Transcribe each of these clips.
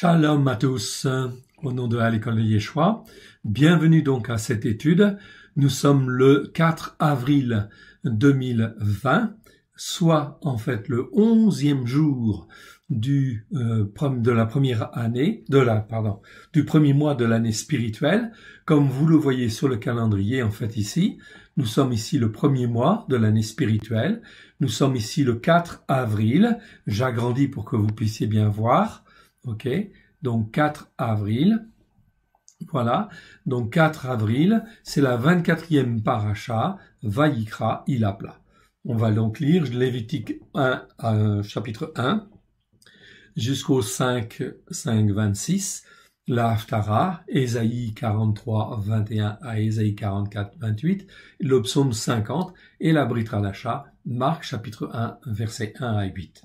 Shalom à tous, au nom de l'école de Yeshua. Bienvenue donc à cette étude. Nous sommes le 4 avril 2020, soit en fait le 11e jour du premier mois de l'année spirituelle. Comme vous le voyez sur le calendrier, en fait ici, nous sommes ici le premier mois de l'année spirituelle. Nous sommes ici le 4 avril. J'agrandis pour que vous puissiez bien voir. Ok, donc 4 avril, voilà, donc 4 avril, c'est la 24e paracha, Vayikra Ilapla. On va donc lire Lévitique 1, chapitre 1, jusqu'au 5-26, la Haftara, Ésaïe 43, 21 à Ésaïe 44, 28, le psaume 50 et la Brit Hadasha, Marc chapitre 1, versets 1 à 8.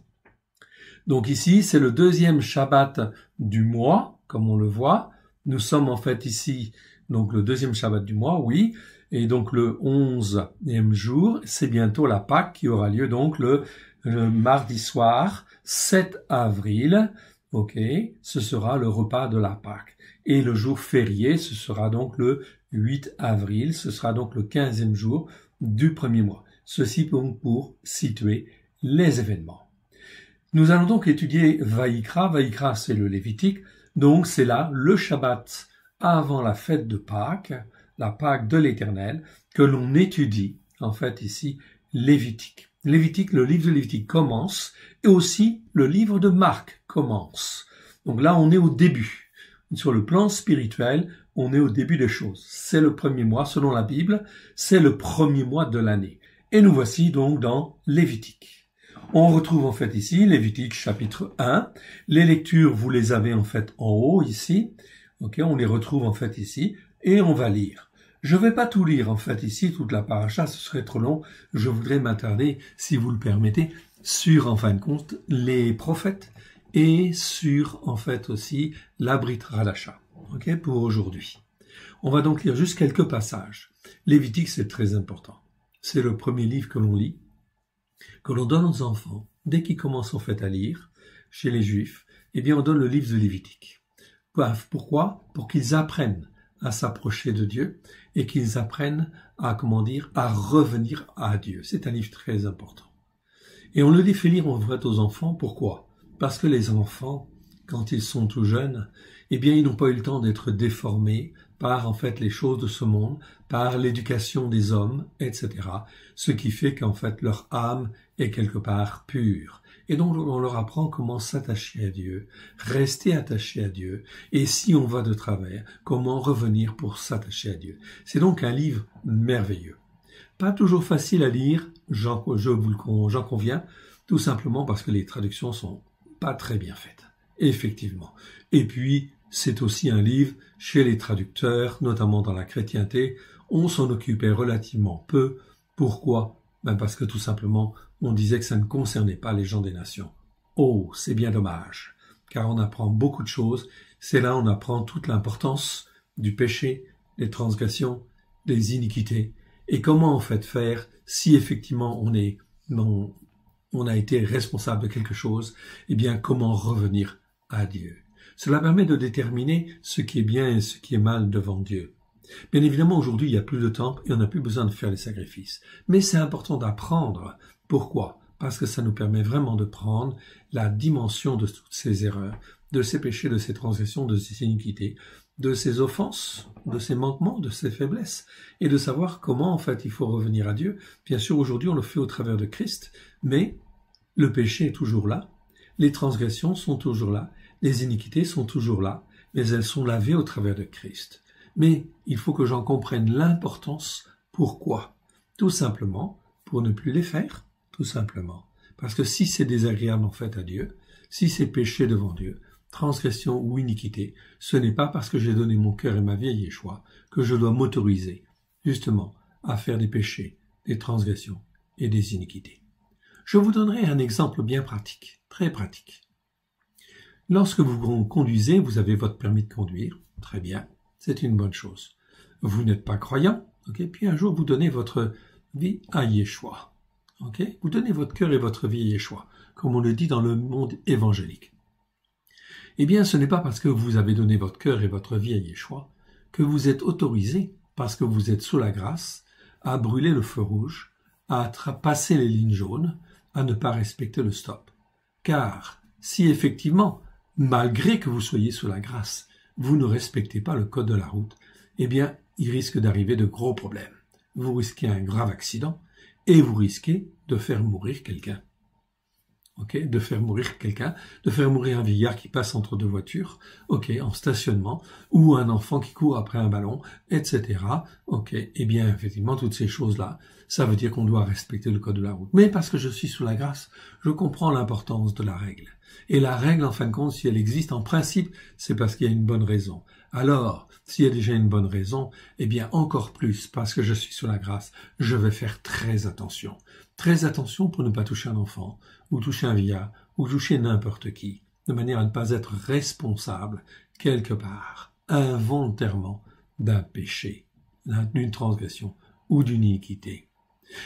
Donc ici, c'est le deuxième Shabbat du mois, comme on le voit. Nous sommes en fait ici, donc le deuxième Shabbat du mois, oui. Et donc le 11e jour, c'est bientôt la Pâque qui aura lieu donc le mardi soir, 7 avril. Ok, ce sera le repas de la Pâque. Et le jour férié, ce sera donc le 8 avril. Ce sera donc le 15e jour du premier mois. Ceci donc pour situer les événements. Nous allons donc étudier Vayikra. Vayikra, c'est le Lévitique. Donc, c'est là le Shabbat avant la fête de Pâques, la Pâque de l'Éternel, que l'on étudie, en fait, ici, Lévitique. Lévitique, le livre de Lévitique commence, et aussi le livre de Marc commence. Donc là, on est au début. Sur le plan spirituel, on est au début des choses. C'est le premier mois, selon la Bible, c'est le premier mois de l'année. Et nous voici donc dans Lévitique. On retrouve en fait ici Lévitique chapitre 1. Les lectures, vous les avez en fait en haut ici. Ok, on les retrouve en fait ici et on va lire. Je vais pas tout lire en fait ici, toute la paracha, ce serait trop long. Je voudrais m'attarder, si vous le permettez, sur en fin de compte les prophètes et sur en fait aussi la Brit Hadasha. Ok, pour aujourd'hui. On va donc lire juste quelques passages. Lévitique, c'est très important. C'est le premier livre que l'on lit, que l'on donne aux enfants, dès qu'ils commencent en fait à lire, chez les Juifs, eh bien on donne le livre de Lévitique. Pourquoi ? Pour qu'ils apprennent à s'approcher de Dieu et qu'ils apprennent à, à revenir à Dieu. C'est un livre très important. Et on le fait lire en vrai aux enfants, pourquoi ? Parce que les enfants, quand ils sont tout jeunes, eh bien ils n'ont pas eu le temps d'être déformés par en fait les choses de ce monde, par l'éducation des hommes, etc. Ce qui fait qu'en fait leur âme est quelque part pure. Et donc on leur apprend comment s'attacher à Dieu, rester attaché à Dieu, et si on va de travers, comment revenir pour s'attacher à Dieu. C'est donc un livre merveilleux. Pas toujours facile à lire, j'en conviens, tout simplement parce que les traductions sont pas très bien faites, effectivement. Et puis, c'est aussi un livre chez les traducteurs, notamment dans la chrétienté, on s'en occupait relativement peu. Pourquoi ? Parce que tout simplement, on disait que ça ne concernait pas les gens des nations. Oh, c'est bien dommage, car on apprend beaucoup de choses. C'est là on apprend toute l'importance du péché, des transgressions, des iniquités, et comment en fait faire si effectivement on a été responsable de quelque chose, eh bien comment revenir à Dieu. Cela permet de déterminer ce qui est bien et ce qui est mal devant Dieu. Bien évidemment, aujourd'hui, il n'y a plus de temple et on n'a plus besoin de faire les sacrifices. Mais c'est important d'apprendre. Pourquoi ? Parce que ça nous permet vraiment de prendre la dimension de toutes ces erreurs, de ces péchés, de ces transgressions, de ces iniquités, de ces offenses, de ces manquements, de ces faiblesses, et de savoir comment, en fait, il faut revenir à Dieu. Bien sûr, aujourd'hui, on le fait au travers de Christ, mais le péché est toujours là, les transgressions sont toujours là, les iniquités sont toujours là, mais elles sont lavées au travers de Christ. Mais il faut que j'en comprenne l'importance. Pourquoi ? Tout simplement pour ne plus les faire, tout simplement. Parce que si c'est désagréable en fait à Dieu, si c'est péché devant Dieu, transgression ou iniquité, ce n'est pas parce que j'ai donné mon cœur et ma vie à Yeshua que je dois m'autoriser, justement, à faire des péchés, des transgressions et des iniquités. Je vous donnerai un exemple bien pratique, très pratique. Lorsque vous conduisez, vous avez votre permis de conduire, très bien, c'est une bonne chose. Vous n'êtes pas croyant, ok, puis un jour vous donnez votre vie à Yeshua, ok, vous donnez votre cœur et votre vie à Yeshua, comme on le dit dans le monde évangélique. Eh bien, ce n'est pas parce que vous avez donné votre cœur et votre vie à Yeshua que vous êtes autorisé, parce que vous êtes sous la grâce, à brûler le feu rouge, à passer les lignes jaunes, à ne pas respecter le stop. Car si effectivement, malgré que vous soyez sous la grâce, vous ne respectez pas le code de la route, eh bien, il risque d'arriver de gros problèmes. Vous risquez un grave accident et vous risquez de faire mourir quelqu'un. De faire mourir quelqu'un, de faire mourir un vieillard qui passe entre deux voitures, en stationnement, ou un enfant qui court après un ballon, etc. Eh bien, effectivement, toutes ces choses-là, ça veut dire qu'on doit respecter le code de la route. Mais parce que je suis sous la grâce, je comprends l'importance de la règle. Et la règle, en fin de compte, si elle existe en principe, c'est parce qu'il y a une bonne raison. Alors, s'il y a déjà une bonne raison, eh bien, encore plus, parce que je suis sous la grâce, je vais faire très attention. Très attention pour ne pas toucher un enfant, ou toucher un vieillard, ou toucher n'importe qui, de manière à ne pas être responsable, quelque part, involontairement, d'un péché, d'une transgression ou d'une iniquité.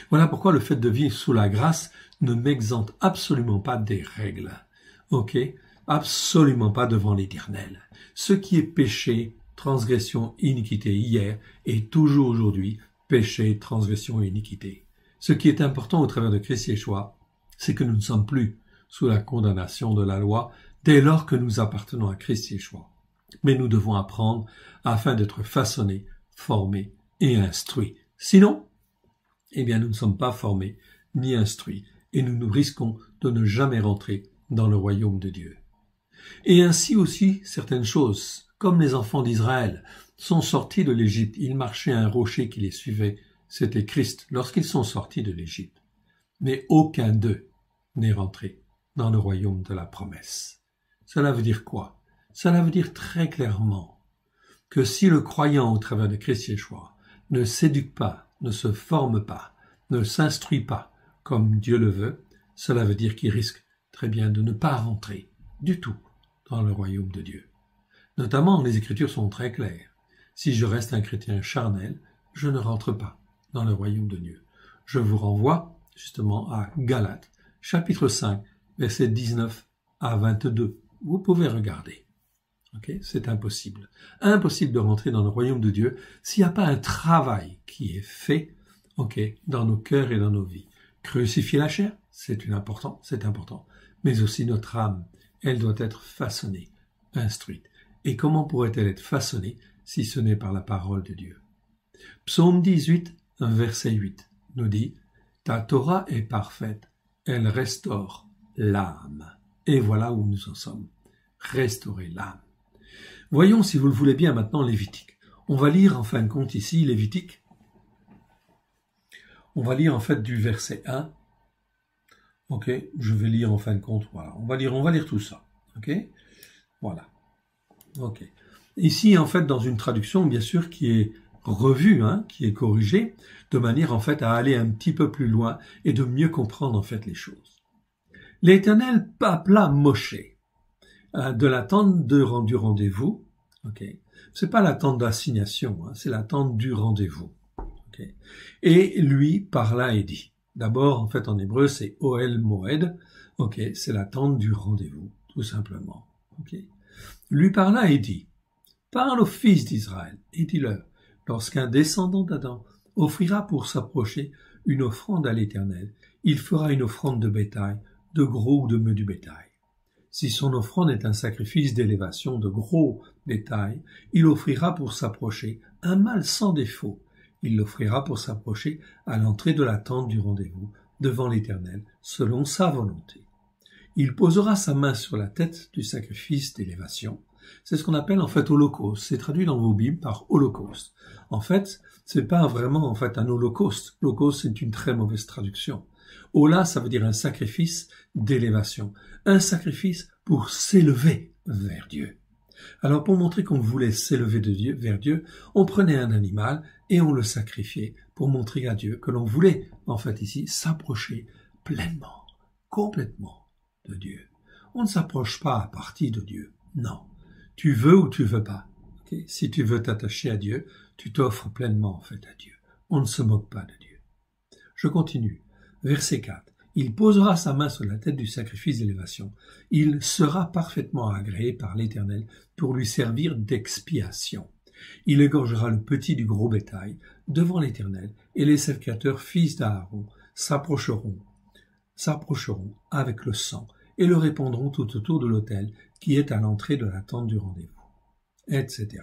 Voilà pourquoi le fait de vivre sous la grâce ne m'exempte absolument pas des règles. Absolument pas devant l'Éternel. Ce qui est péché, transgression, iniquité hier est toujours aujourd'hui péché, transgression et iniquité. Ce qui est important au travers de Christ Yeshua, c'est que nous ne sommes plus sous la condamnation de la loi dès lors que nous appartenons à Christ Yeshua. Mais nous devons apprendre afin d'être façonnés, formés et instruits. Sinon, eh bien, nous ne sommes pas formés ni instruits et nous risquons de ne jamais rentrer dans le royaume de Dieu. Et ainsi aussi, certaines choses, comme les enfants d'Israël, sont sortis de l'Égypte. Ils marchaient à un rocher qui les suivait. C'était Christ lorsqu'ils sont sortis de l'Égypte. Mais aucun d'eux n'est rentré dans le royaume de la promesse. Cela veut dire quoi? Cela veut dire très clairement que si le croyant au travers de Christ Yeshua ne s'éduque pas, ne se forme pas, ne s'instruit pas comme Dieu le veut, cela veut dire qu'il risque très bien de ne pas rentrer du tout dans le royaume de Dieu. Notamment, les Écritures sont très claires. Si je reste un chrétien charnel, je ne rentre pas dans le royaume de Dieu. Je vous renvoie justement à Galates, chapitre 5, versets 19 à 22. Vous pouvez regarder. C'est impossible. Impossible de rentrer dans le royaume de Dieu s'il n'y a pas un travail qui est fait dans nos cœurs et dans nos vies. Crucifier la chair, c'est important, mais aussi notre âme, elle doit être façonnée, instruite. Et comment pourrait-elle être façonnée si ce n'est par la parole de Dieu? Psaume 18, verset 8 nous dit « Ta Torah est parfaite, elle restaure l'âme. » Et voilà où nous en sommes. Restaurer l'âme. Voyons, si vous le voulez bien, maintenant Lévitique. On va lire en fin de compte ici Lévitique. On va lire en fait du verset 1. Je vais lire en fin de compte, voilà. On va lire tout ça. Voilà. Ici, en fait, dans une traduction, bien sûr, qui est revue, qui est corrigée, de manière, en fait, à aller un petit peu plus loin et de mieux comprendre, en fait, les choses. L'Éternel appela Moshe de la tente du rendez-vous. C'est pas la tente d'assignation, c'est la tente du rendez-vous. Et lui parla et dit. D'abord, en fait, en hébreu, c'est Ohel Moed. C'est la tente du rendez-vous, tout simplement. Lui parla et dit. Parle aux fils d'Israël et dis-leur, lorsqu'un descendant d'Adam offrira pour s'approcher une offrande à l'Éternel, il fera une offrande de bétail, de gros ou de menu bétail. Si son offrande est un sacrifice d'élévation de gros bétail, il offrira pour s'approcher un mâle sans défaut. Il l'offrira pour s'approcher à l'entrée de la tente du rendez-vous, devant l'Éternel, selon sa volonté. Il posera sa main sur la tête du sacrifice d'élévation. C'est ce qu'on appelle en fait holocauste. C'est traduit dans vos Bibles par holocauste. En fait, c'est pas vraiment en fait un holocauste. Holocauste, c'est une très mauvaise traduction. Hola, ça veut dire un sacrifice d'élévation. Un sacrifice pour s'élever vers Dieu. Alors, pour montrer qu'on voulait s'élever vers Dieu, on prenait un animal et on le sacrifiait pour montrer à Dieu que l'on voulait, en fait ici, s'approcher pleinement, complètement de Dieu. On ne s'approche pas à partie de Dieu. Non. Tu veux ou tu veux pas. Si tu veux t'attacher à Dieu, tu t'offres pleinement, en fait, à Dieu. On ne se moque pas de Dieu. Je continue. Verset 4. il posera sa main sur la tête du sacrifice d'élévation. Il sera parfaitement agréé par l'Éternel pour lui servir d'expiation. Il égorgera le petit du gros bétail devant l'Éternel, et les sacrificateurs fils d'Aaron s'approcheront avec le sang et le répandront tout autour de l'autel qui est à l'entrée de la tente du rendez-vous, etc.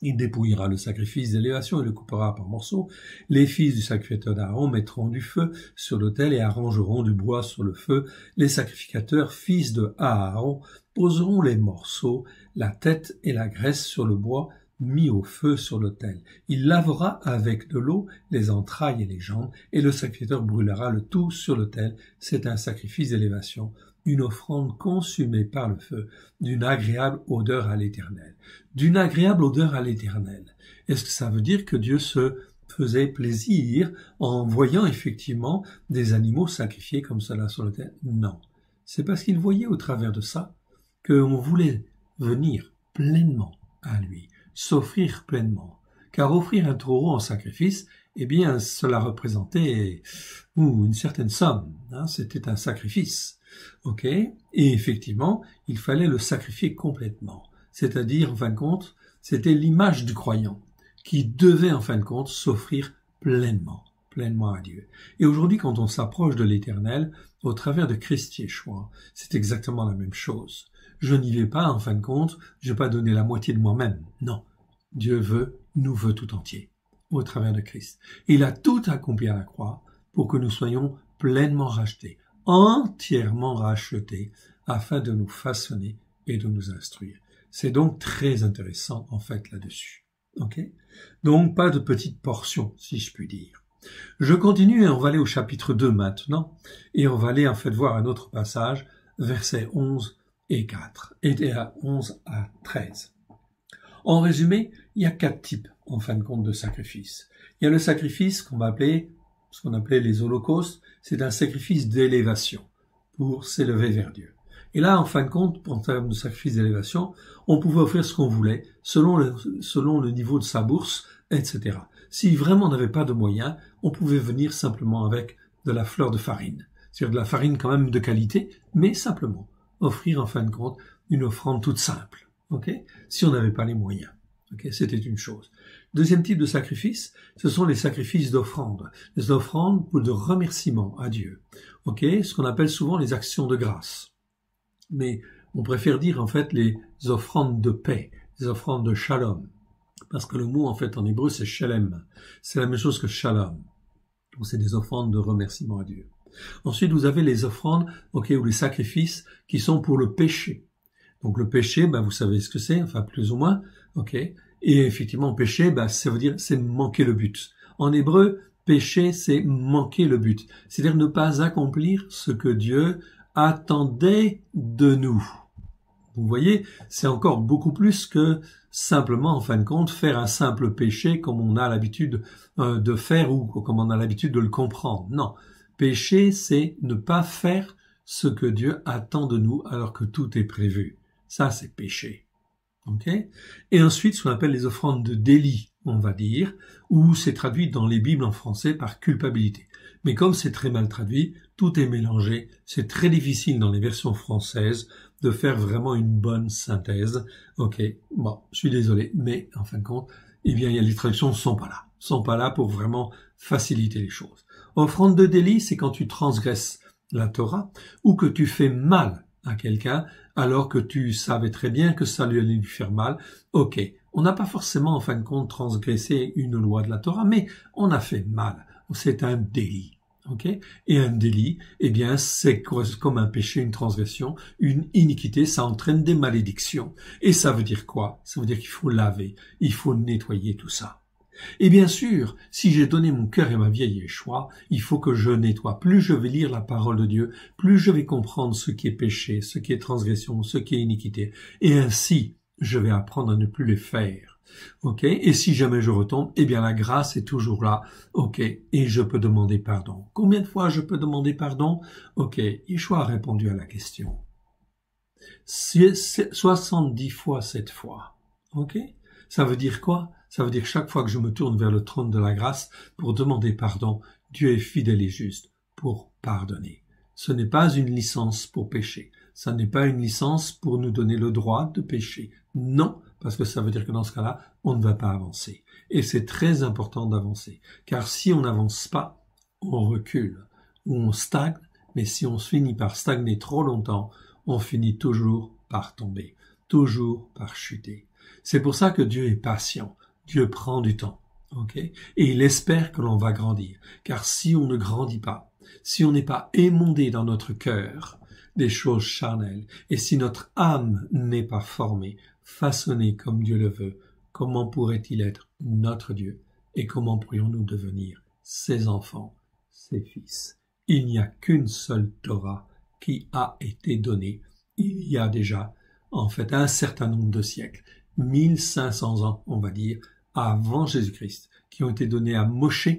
Il dépouillera le sacrifice d'élévation et le coupera par morceaux. Les fils du sacrificateur d'Aaron mettront du feu sur l'autel et arrangeront du bois sur le feu. Les sacrificateurs, fils de Aaron, poseront les morceaux, la tête et la graisse sur le bois mis au feu sur l'autel. Il lavera avec de l'eau les entrailles et les jambes, et le sacrificateur brûlera le tout sur l'autel. C'est un sacrifice d'élévation, une offrande consumée par le feu, d'une agréable odeur à l'Éternel. D'une agréable odeur à l'Éternel. Est-ce que ça veut dire que Dieu se faisait plaisir en voyant effectivement des animaux sacrifiés comme cela sur l'autel? Non. C'est parce qu'il voyait au travers de ça qu'on voulait venir pleinement à lui, s'offrir pleinement. Car offrir un taureau en sacrifice, eh bien, cela représentait une certaine somme. C'était un sacrifice. Ok, et effectivement, il fallait le sacrifier complètement. C'est-à-dire, en fin de compte, c'était l'image du croyant qui devait, en fin de compte, s'offrir pleinement à Dieu. Et aujourd'hui, quand on s'approche de l'Éternel, au travers de Christ Yeshua, c'est exactement la même chose. Je n'y vais pas, en fin de compte, je ne vais pas donner la moitié de moi-même. Non, Dieu nous veut tout entier, au travers de Christ. Et il a tout accompli à la croix pour que nous soyons pleinement rachetés, entièrement rachetés, afin de nous façonner et de nous instruire. C'est donc très intéressant, en fait, là-dessus. Ok? Donc, pas de petite portion, si je puis dire. Je continue et on va aller au chapitre 2 maintenant, et on va aller, en fait, voir un autre passage, versets 11 et 4, et à 11 à 13. En résumé, il y a 4 types, en fin de compte, de sacrifices. Il y a le sacrifice qu'on va appeler, ce qu'on appelait les holocaustes, c'est un sacrifice d'élévation pour s'élever vers Dieu. Et là, en fin de compte, en termes de sacrifice d'élévation, on pouvait offrir ce qu'on voulait, selon le niveau de sa bourse, etc. Si vraiment on n'avait pas de moyens, on pouvait venir simplement avec de la fleur de farine. C'est-à-dire de la farine quand même de qualité, mais simplement offrir en fin de compte une offrande toute simple. Okay? Si on n'avait pas les moyens. Okay? C'était une chose. Deuxième type de sacrifice, ce sont les sacrifices d'offrande. Les offrandes de remerciement à Dieu. Okay? Ce qu'on appelle souvent les actions de grâce. Mais on préfère dire en fait les offrandes de paix, les offrandes de shalom. Parce que le mot en fait en hébreu c'est shalem. C'est la même chose que shalom. Donc c'est des offrandes de remerciement à Dieu. Ensuite vous avez les offrandes, ou les sacrifices qui sont pour le péché. Donc le péché, vous savez ce que c'est, enfin plus ou moins, ok. Et effectivement, péché, ça veut dire c'est manquer le but. En hébreu, péché, c'est manquer le but. C'est-à-dire ne pas accomplir ce que Dieu attendait de nous. Vous voyez, c'est encore beaucoup plus que simplement, en fin de compte, faire un simple péché comme on a l'habitude de faire ou comme on a l'habitude de le comprendre. Non, péché, c'est ne pas faire ce que Dieu attend de nous alors que tout est prévu. Ça, c'est péché. Okay? Et ensuite, ce qu'on appelle les offrandes de délit, on va dire, ou c'est traduit dans les Bibles en français par culpabilité. Mais comme c'est très mal traduit, tout est mélangé. C'est très difficile dans les versions françaises de faire vraiment une bonne synthèse. Ok, bon, je suis désolé, mais en fin de compte, les traductions ne sont pas là pour vraiment faciliter les choses. Offrande de délit, c'est quand tu transgresses la Torah ou que tu fais mal à quelqu'un alors que tu savais très bien que ça lui allait lui faire mal. Ok, on n'a pas forcément en fin de compte transgressé une loi de la Torah, mais on a fait mal. C'est un délit. Okay? Et un délit, c'est comme un péché, une transgression, une iniquité, ça entraîne des malédictions. Et ça veut dire quoi? Ça veut dire qu'il faut laver, il faut nettoyer tout ça. Et bien sûr, si j'ai donné mon cœur et ma vie à Yeshua, il faut que je nettoie. Plus je vais lire la parole de Dieu, plus je vais comprendre ce qui est péché, ce qui est transgression, ce qui est iniquité. Et ainsi, je vais apprendre à ne plus les faire. Ok? Et si jamais je retombe, la grâce est toujours là. Ok? Et je peux demander pardon. Combien de fois je peux demander pardon? Ok. Yeshua a répondu à la question. 70 fois 7 fois. Ok? Ça veut dire quoi? Ça veut dire que chaque fois que je me tourne vers le trône de la grâce pour demander pardon, Dieu est fidèle et juste pour pardonner. Ce n'est pas une licence pour pécher. Ça n'est pas une licence pour nous donner le droit de pécher. Non, parce que ça veut dire que dans ce cas-là, on ne va pas avancer. Et c'est très important d'avancer. Car si on n'avance pas, on recule ou on stagne. Mais si on finit par stagner trop longtemps, on finit toujours par tomber, toujours par chuter. C'est pour ça que Dieu est patient. Dieu prend du temps. Okay? Et il espère que l'on va grandir. Car si on ne grandit pas, si on n'est pas émondé dans notre cœur des choses charnelles, et si notre âme n'est pas formée, façonnée comme Dieu le veut, comment pourrait-il être notre Dieu? Et comment pourrions-nous devenir ses enfants, ses fils? Il n'y a qu'une seule Torah qui a été donnée il y a déjà, en fait, un certain nombre de siècles, 1500 ans, on va dire, avant Jésus-Christ, qui ont été donnés à Moshe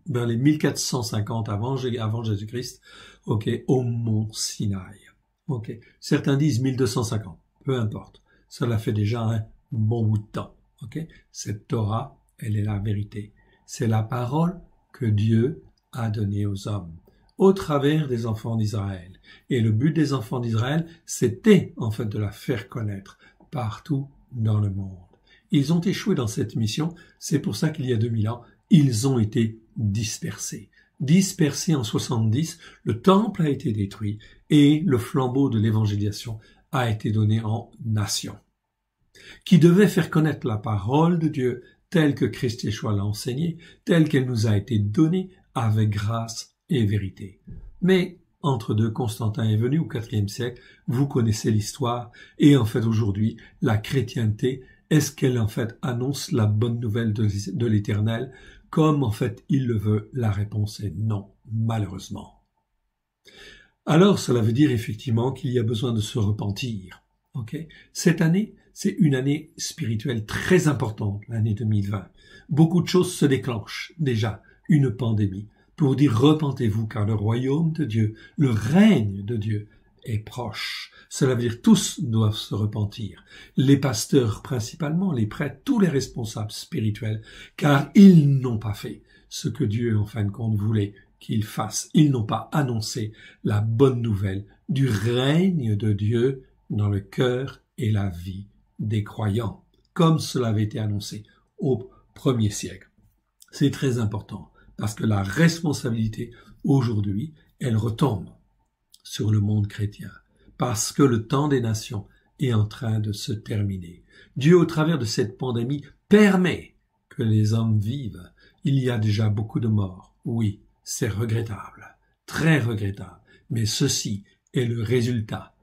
vers les 1450 avant Jésus-Christ, au mont Sinaï. Certains disent 1250, peu importe. Cela fait déjà un bon bout de temps. Cette Torah, elle est la vérité. C'est la parole que Dieu a donnée aux hommes au travers des enfants d'Israël. Et le but des enfants d'Israël, c'était en fait de la faire connaître partout dans le monde. Ils ont échoué dans cette mission, c'est pour ça qu'il y a 2000 ans, ils ont été dispersés. Dispersés en 70, le temple a été détruit et le flambeau de l'évangélisation a été donné en nation, qui devait faire connaître la parole de Dieu telle que Christ Yeshua l'a enseignée, telle qu'elle nous a été donnée avec grâce et vérité. Mais entre deux, Constantin est venu au IVe siècle, vous connaissez l'histoire, et en fait aujourd'hui, la chrétienté, est-ce qu'elle en fait annonce la bonne nouvelle de l'Éternel, comme en fait il le veut? La réponse est non, malheureusement. Alors cela veut dire effectivement qu'il y a besoin de se repentir. Cette année, c'est une année spirituelle très importante, l'année 2020. Beaucoup de choses se déclenchent déjà, une pandémie, pour dire repentez-vous car le royaume de Dieu, le règne de Dieu est proche. Cela veut dire tous doivent se repentir. Les pasteurs principalement, les prêtres, tous les responsables spirituels, car ils n'ont pas fait ce que Dieu en fin de compte voulait qu'ils fassent. Ils n'ont pas annoncé la bonne nouvelle du règne de Dieu dans le cœur et la vie des croyants, comme cela avait été annoncé au 1er siècle. C'est très important. Parce que la responsabilité, aujourd'hui, elle retombe sur le monde chrétien. Parce que le temps des nations est en train de se terminer. Dieu, au travers de cette pandémie, permet que les hommes vivent. Il y a déjà beaucoup de morts. Oui, c'est regrettable. Très regrettable. Mais ceci est le résultat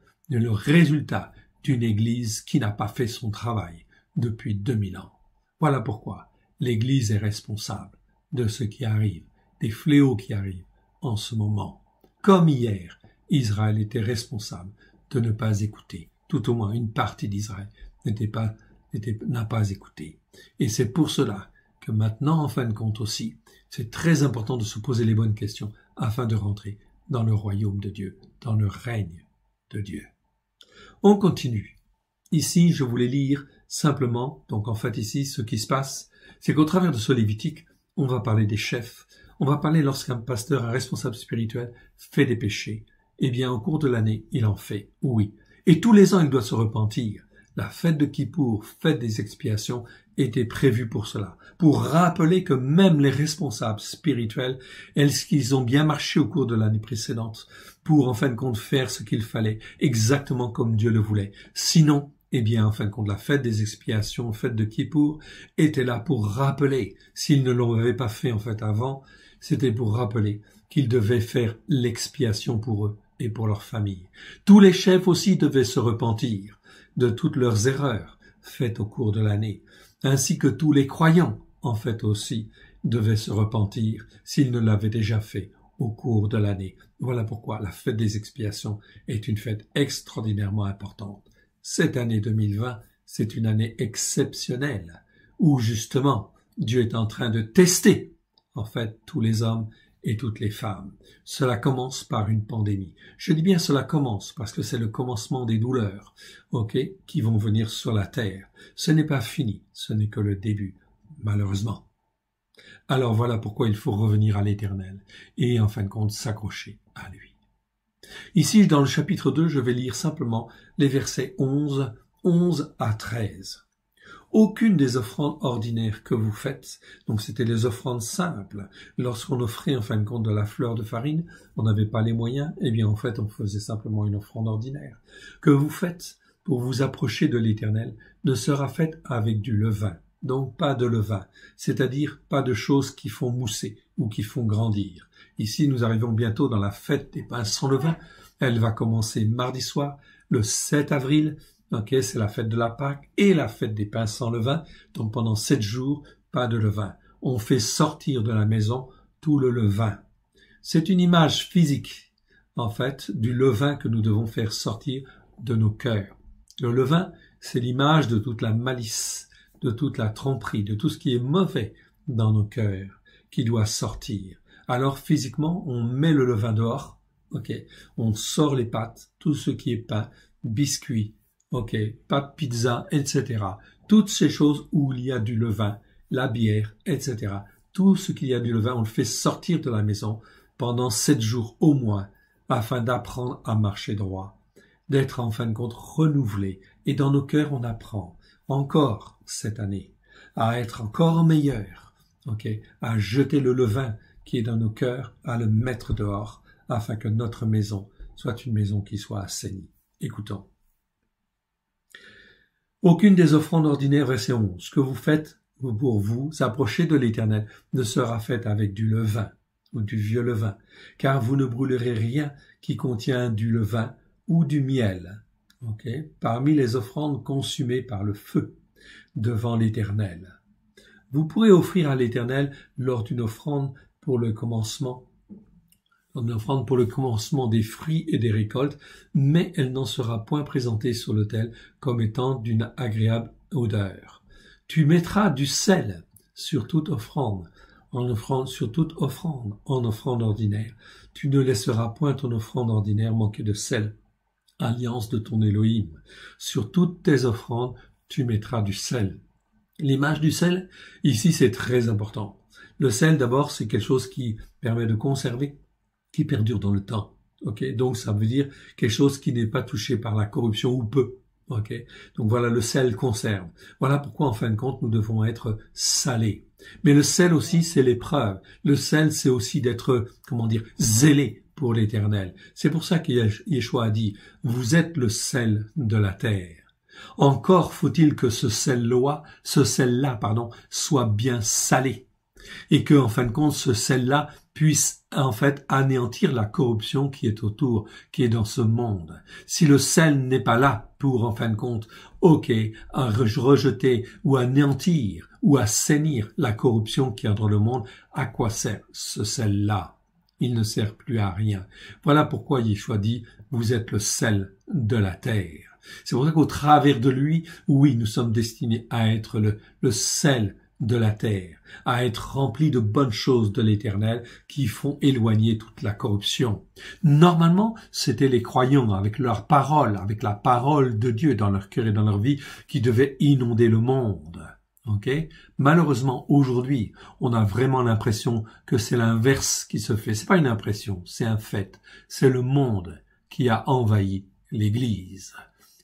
d'une Église qui n'a pas fait son travail depuis 2000 ans. Voilà pourquoi l'Église est responsable de ce qui arrive, des fléaux qui arrivent en ce moment. Comme hier, Israël était responsable de ne pas écouter. Tout au moins une partie d'Israël n'a pas écouté. Et c'est pour cela que maintenant, en fin de compte aussi, c'est très important de se poser les bonnes questions afin de rentrer dans le royaume de Dieu, dans le règne de Dieu. On continue. Ici, je voulais lire simplement, donc en fait ici, ce qui se passe, c'est qu'au travers de ce Lévitique, on va parler des chefs. On va parler lorsqu'un pasteur, un responsable spirituel fait des péchés. Eh bien, au cours de l'année, il en fait, oui. Et tous les ans, il doit se repentir. La fête de Kippour, fête des expiations, était prévue pour cela. Pour rappeler que même les responsables spirituels, est-ce qu'ils ont bien marché au cours de l'année précédente pour, en fin de compte, faire ce qu'il fallait, exactement comme Dieu le voulait. Sinon, eh bien, en fin de compte, la fête des expiations, fête de Kippour, était là pour rappeler, s'ils ne l'avaient pas fait en fait avant, c'était pour rappeler qu'ils devaient faire l'expiation pour eux et pour leur famille. Tous les chefs aussi devaient se repentir de toutes leurs erreurs faites au cours de l'année, ainsi que tous les croyants, en fait aussi, devaient se repentir s'ils ne l'avaient déjà fait au cours de l'année. Voilà pourquoi la fête des expiations est une fête extraordinairement importante. Cette année 2020, c'est une année exceptionnelle, où justement, Dieu est en train de tester, en fait, tous les hommes et toutes les femmes. Cela commence par une pandémie. Je dis bien cela commence, parce que c'est le commencement des douleurs, qui vont venir sur la terre. Ce n'est pas fini, ce n'est que le début, malheureusement. Alors voilà pourquoi il faut revenir à l'Éternel, et en fin de compte s'accrocher à lui. Ici, dans le chapitre 2, je vais lire simplement les versets 11 à 13. Aucune des offrandes ordinaires que vous faites, donc c'était les offrandes simples, lorsqu'on offrait en fin de compte de la fleur de farine, on n'avait pas les moyens, eh bien en fait on faisait simplement une offrande ordinaire, que vous faites pour vous approcher de l'Éternel, ne sera faite avec du levain, donc pas de levain, c'est-à-dire pas de choses qui font mousser ou qui font grandir. Ici nous arrivons bientôt dans la fête des pains sans levain, elle va commencer mardi soir, le 7 avril, ok, c'est la fête de la Pâque et la fête des pains sans levain. Donc pendant 7 jours, pas de levain. On fait sortir de la maison tout le levain. C'est une image physique, en fait, du levain que nous devons faire sortir de nos cœurs. Le levain, c'est l'image de toute la malice, de toute la tromperie, de tout ce qui est mauvais dans nos cœurs, qui doit sortir. Alors physiquement, on met le levain dehors, ok, on sort les pâtes, tout ce qui est pain, biscuits, ok, pâtes, pizza, etc. Toutes ces choses où il y a du levain, la bière, etc. Tout ce qu'il y a du levain, on le fait sortir de la maison pendant 7 jours au moins, afin d'apprendre à marcher droit, d'être en fin de compte renouvelé. Et dans nos cœurs, on apprend encore cette année à être encore meilleur, ok, à jeter le levain qui est dans nos cœurs, à le mettre dehors, afin que notre maison soit une maison qui soit assainie. Écoutons. Aucune des offrandes ordinaires, verset 11, que vous faites pour vous approcher de l'Éternel ne sera faite avec du levain ou du vieux levain, car vous ne brûlerez rien qui contient du levain ou du miel, okay, parmi les offrandes consumées par le feu devant l'Éternel. Vous pourrez offrir à l'Éternel lors d'une offrande pour le commencement des fruits et des récoltes, mais elle n'en sera point présentée sur l'autel comme étant d'une agréable odeur. Tu mettras du sel sur toute offrande, en offrande ordinaire. Tu ne laisseras point ton offrande ordinaire manquer de sel, alliance de ton Élohim. Sur toutes tes offrandes, tu mettras du sel. L'image du sel, ici, c'est très important. Le sel, d'abord, c'est quelque chose qui permet de conserver, qui perdure dans le temps. Okay? Donc, ça veut dire quelque chose qui n'est pas touché par la corruption ou peu. Okay? Donc, voilà, le sel conserve. Voilà pourquoi, en fin de compte, nous devons être salés. Mais le sel aussi, c'est l'épreuve. Le sel, c'est aussi d'être, zélé pour l'Éternel. C'est pour ça que Yeshua a dit, vous êtes le sel de la terre. Encore faut-il que ce sel-là, soit bien salé. Et que, en fin de compte, ce sel-là puisse, en fait, anéantir la corruption qui est autour, qui est dans ce monde. Si le sel n'est pas là pour, en fin de compte, à rejeter ou anéantir ou assainir la corruption qui est dans le monde, à quoi sert ce sel-là? Il ne sert plus à rien. Voilà pourquoi Yeshua dit, vous êtes le sel de la terre. C'est pour ça qu'au travers de lui, oui, nous sommes destinés à être le sel de la terre, à être remplis de bonnes choses de l'Éternel qui font éloigner toute la corruption. Normalement, c'était les croyants avec leur parole, avec la parole de Dieu dans leur cœur et dans leur vie qui devaient inonder le monde. Okay? Malheureusement, aujourd'hui, on a vraiment l'impression que c'est l'inverse qui se fait. C'est pas une impression, c'est un fait. C'est le monde qui a envahi l'Église,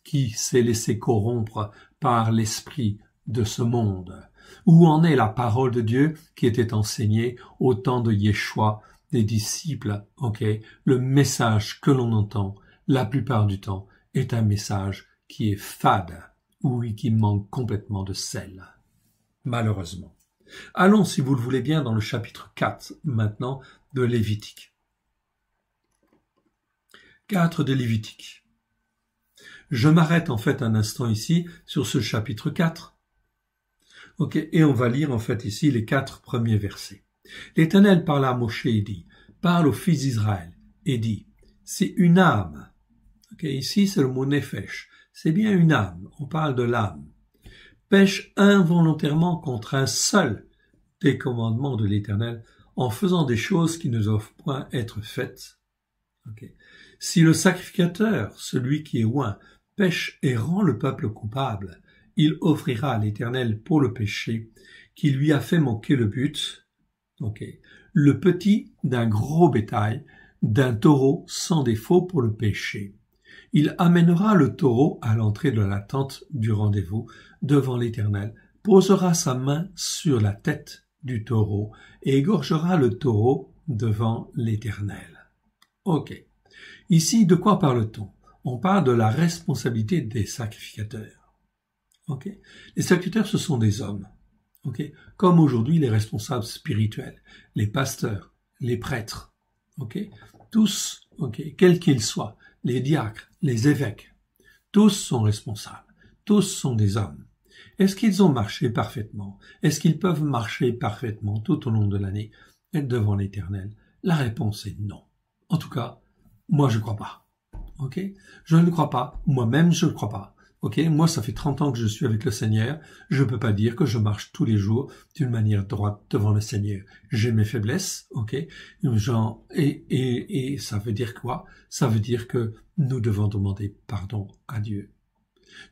qui s'est laissé corrompre par l'esprit de ce monde. Où en est la parole de Dieu qui était enseignée au temps de Yeshua, des disciples, Le message que l'on entend, la plupart du temps, est un message qui est fade, ou qui manque complètement de sel. Malheureusement. Allons, si vous le voulez bien, dans le chapitre 4, maintenant, de Lévitique. 4 de Lévitique. Je m'arrête en fait un instant ici, sur ce chapitre 4. Et on va lire en fait ici les 4 premiers versets. L'Éternel parla à Moshe et dit, parle aux fils d'Israël, et dit, c'est une âme. Ici c'est le mot nefesh, c'est bien une âme, on parle de l'âme. Pêche involontairement contre un seul des commandements de l'Éternel, en faisant des choses qui ne doivent point être faites. Si le sacrificateur, celui qui est oint, pêche et rend le peuple coupable, il offrira à l'Éternel pour le péché qui lui a fait manquer le but, le petit d'un gros bétail d'un taureau sans défaut pour le péché. Il amènera le taureau à l'entrée de la tente du rendez-vous devant l'Éternel, posera sa main sur la tête du taureau et égorgera le taureau devant l'Éternel. Ok. Ici, de quoi parle-t-on? On parle de la responsabilité des sacrificateurs. Ok. Les sacrificateurs, ce sont des hommes. Ok. Comme aujourd'hui, les responsables spirituels, les pasteurs, les prêtres. Ok. Tous, ok, quels qu'ils soient, les diacres, les évêques, tous sont responsables. Tous sont des hommes. Est-ce qu'ils ont marché parfaitement? Est-ce qu'ils peuvent marcher parfaitement tout au long de l'année devant l'Éternel? La réponse est non. En tout cas, moi je ne crois pas. Ok? Je ne crois pas. Moi-même, je ne crois pas. Ok? Moi, ça fait 30 ans que je suis avec le Seigneur. Je ne peux pas dire que je marche tous les jours d'une manière droite devant le Seigneur. J'ai mes faiblesses. Ok? Et ça veut dire quoi? Ça veut dire que nous devons demander pardon à Dieu.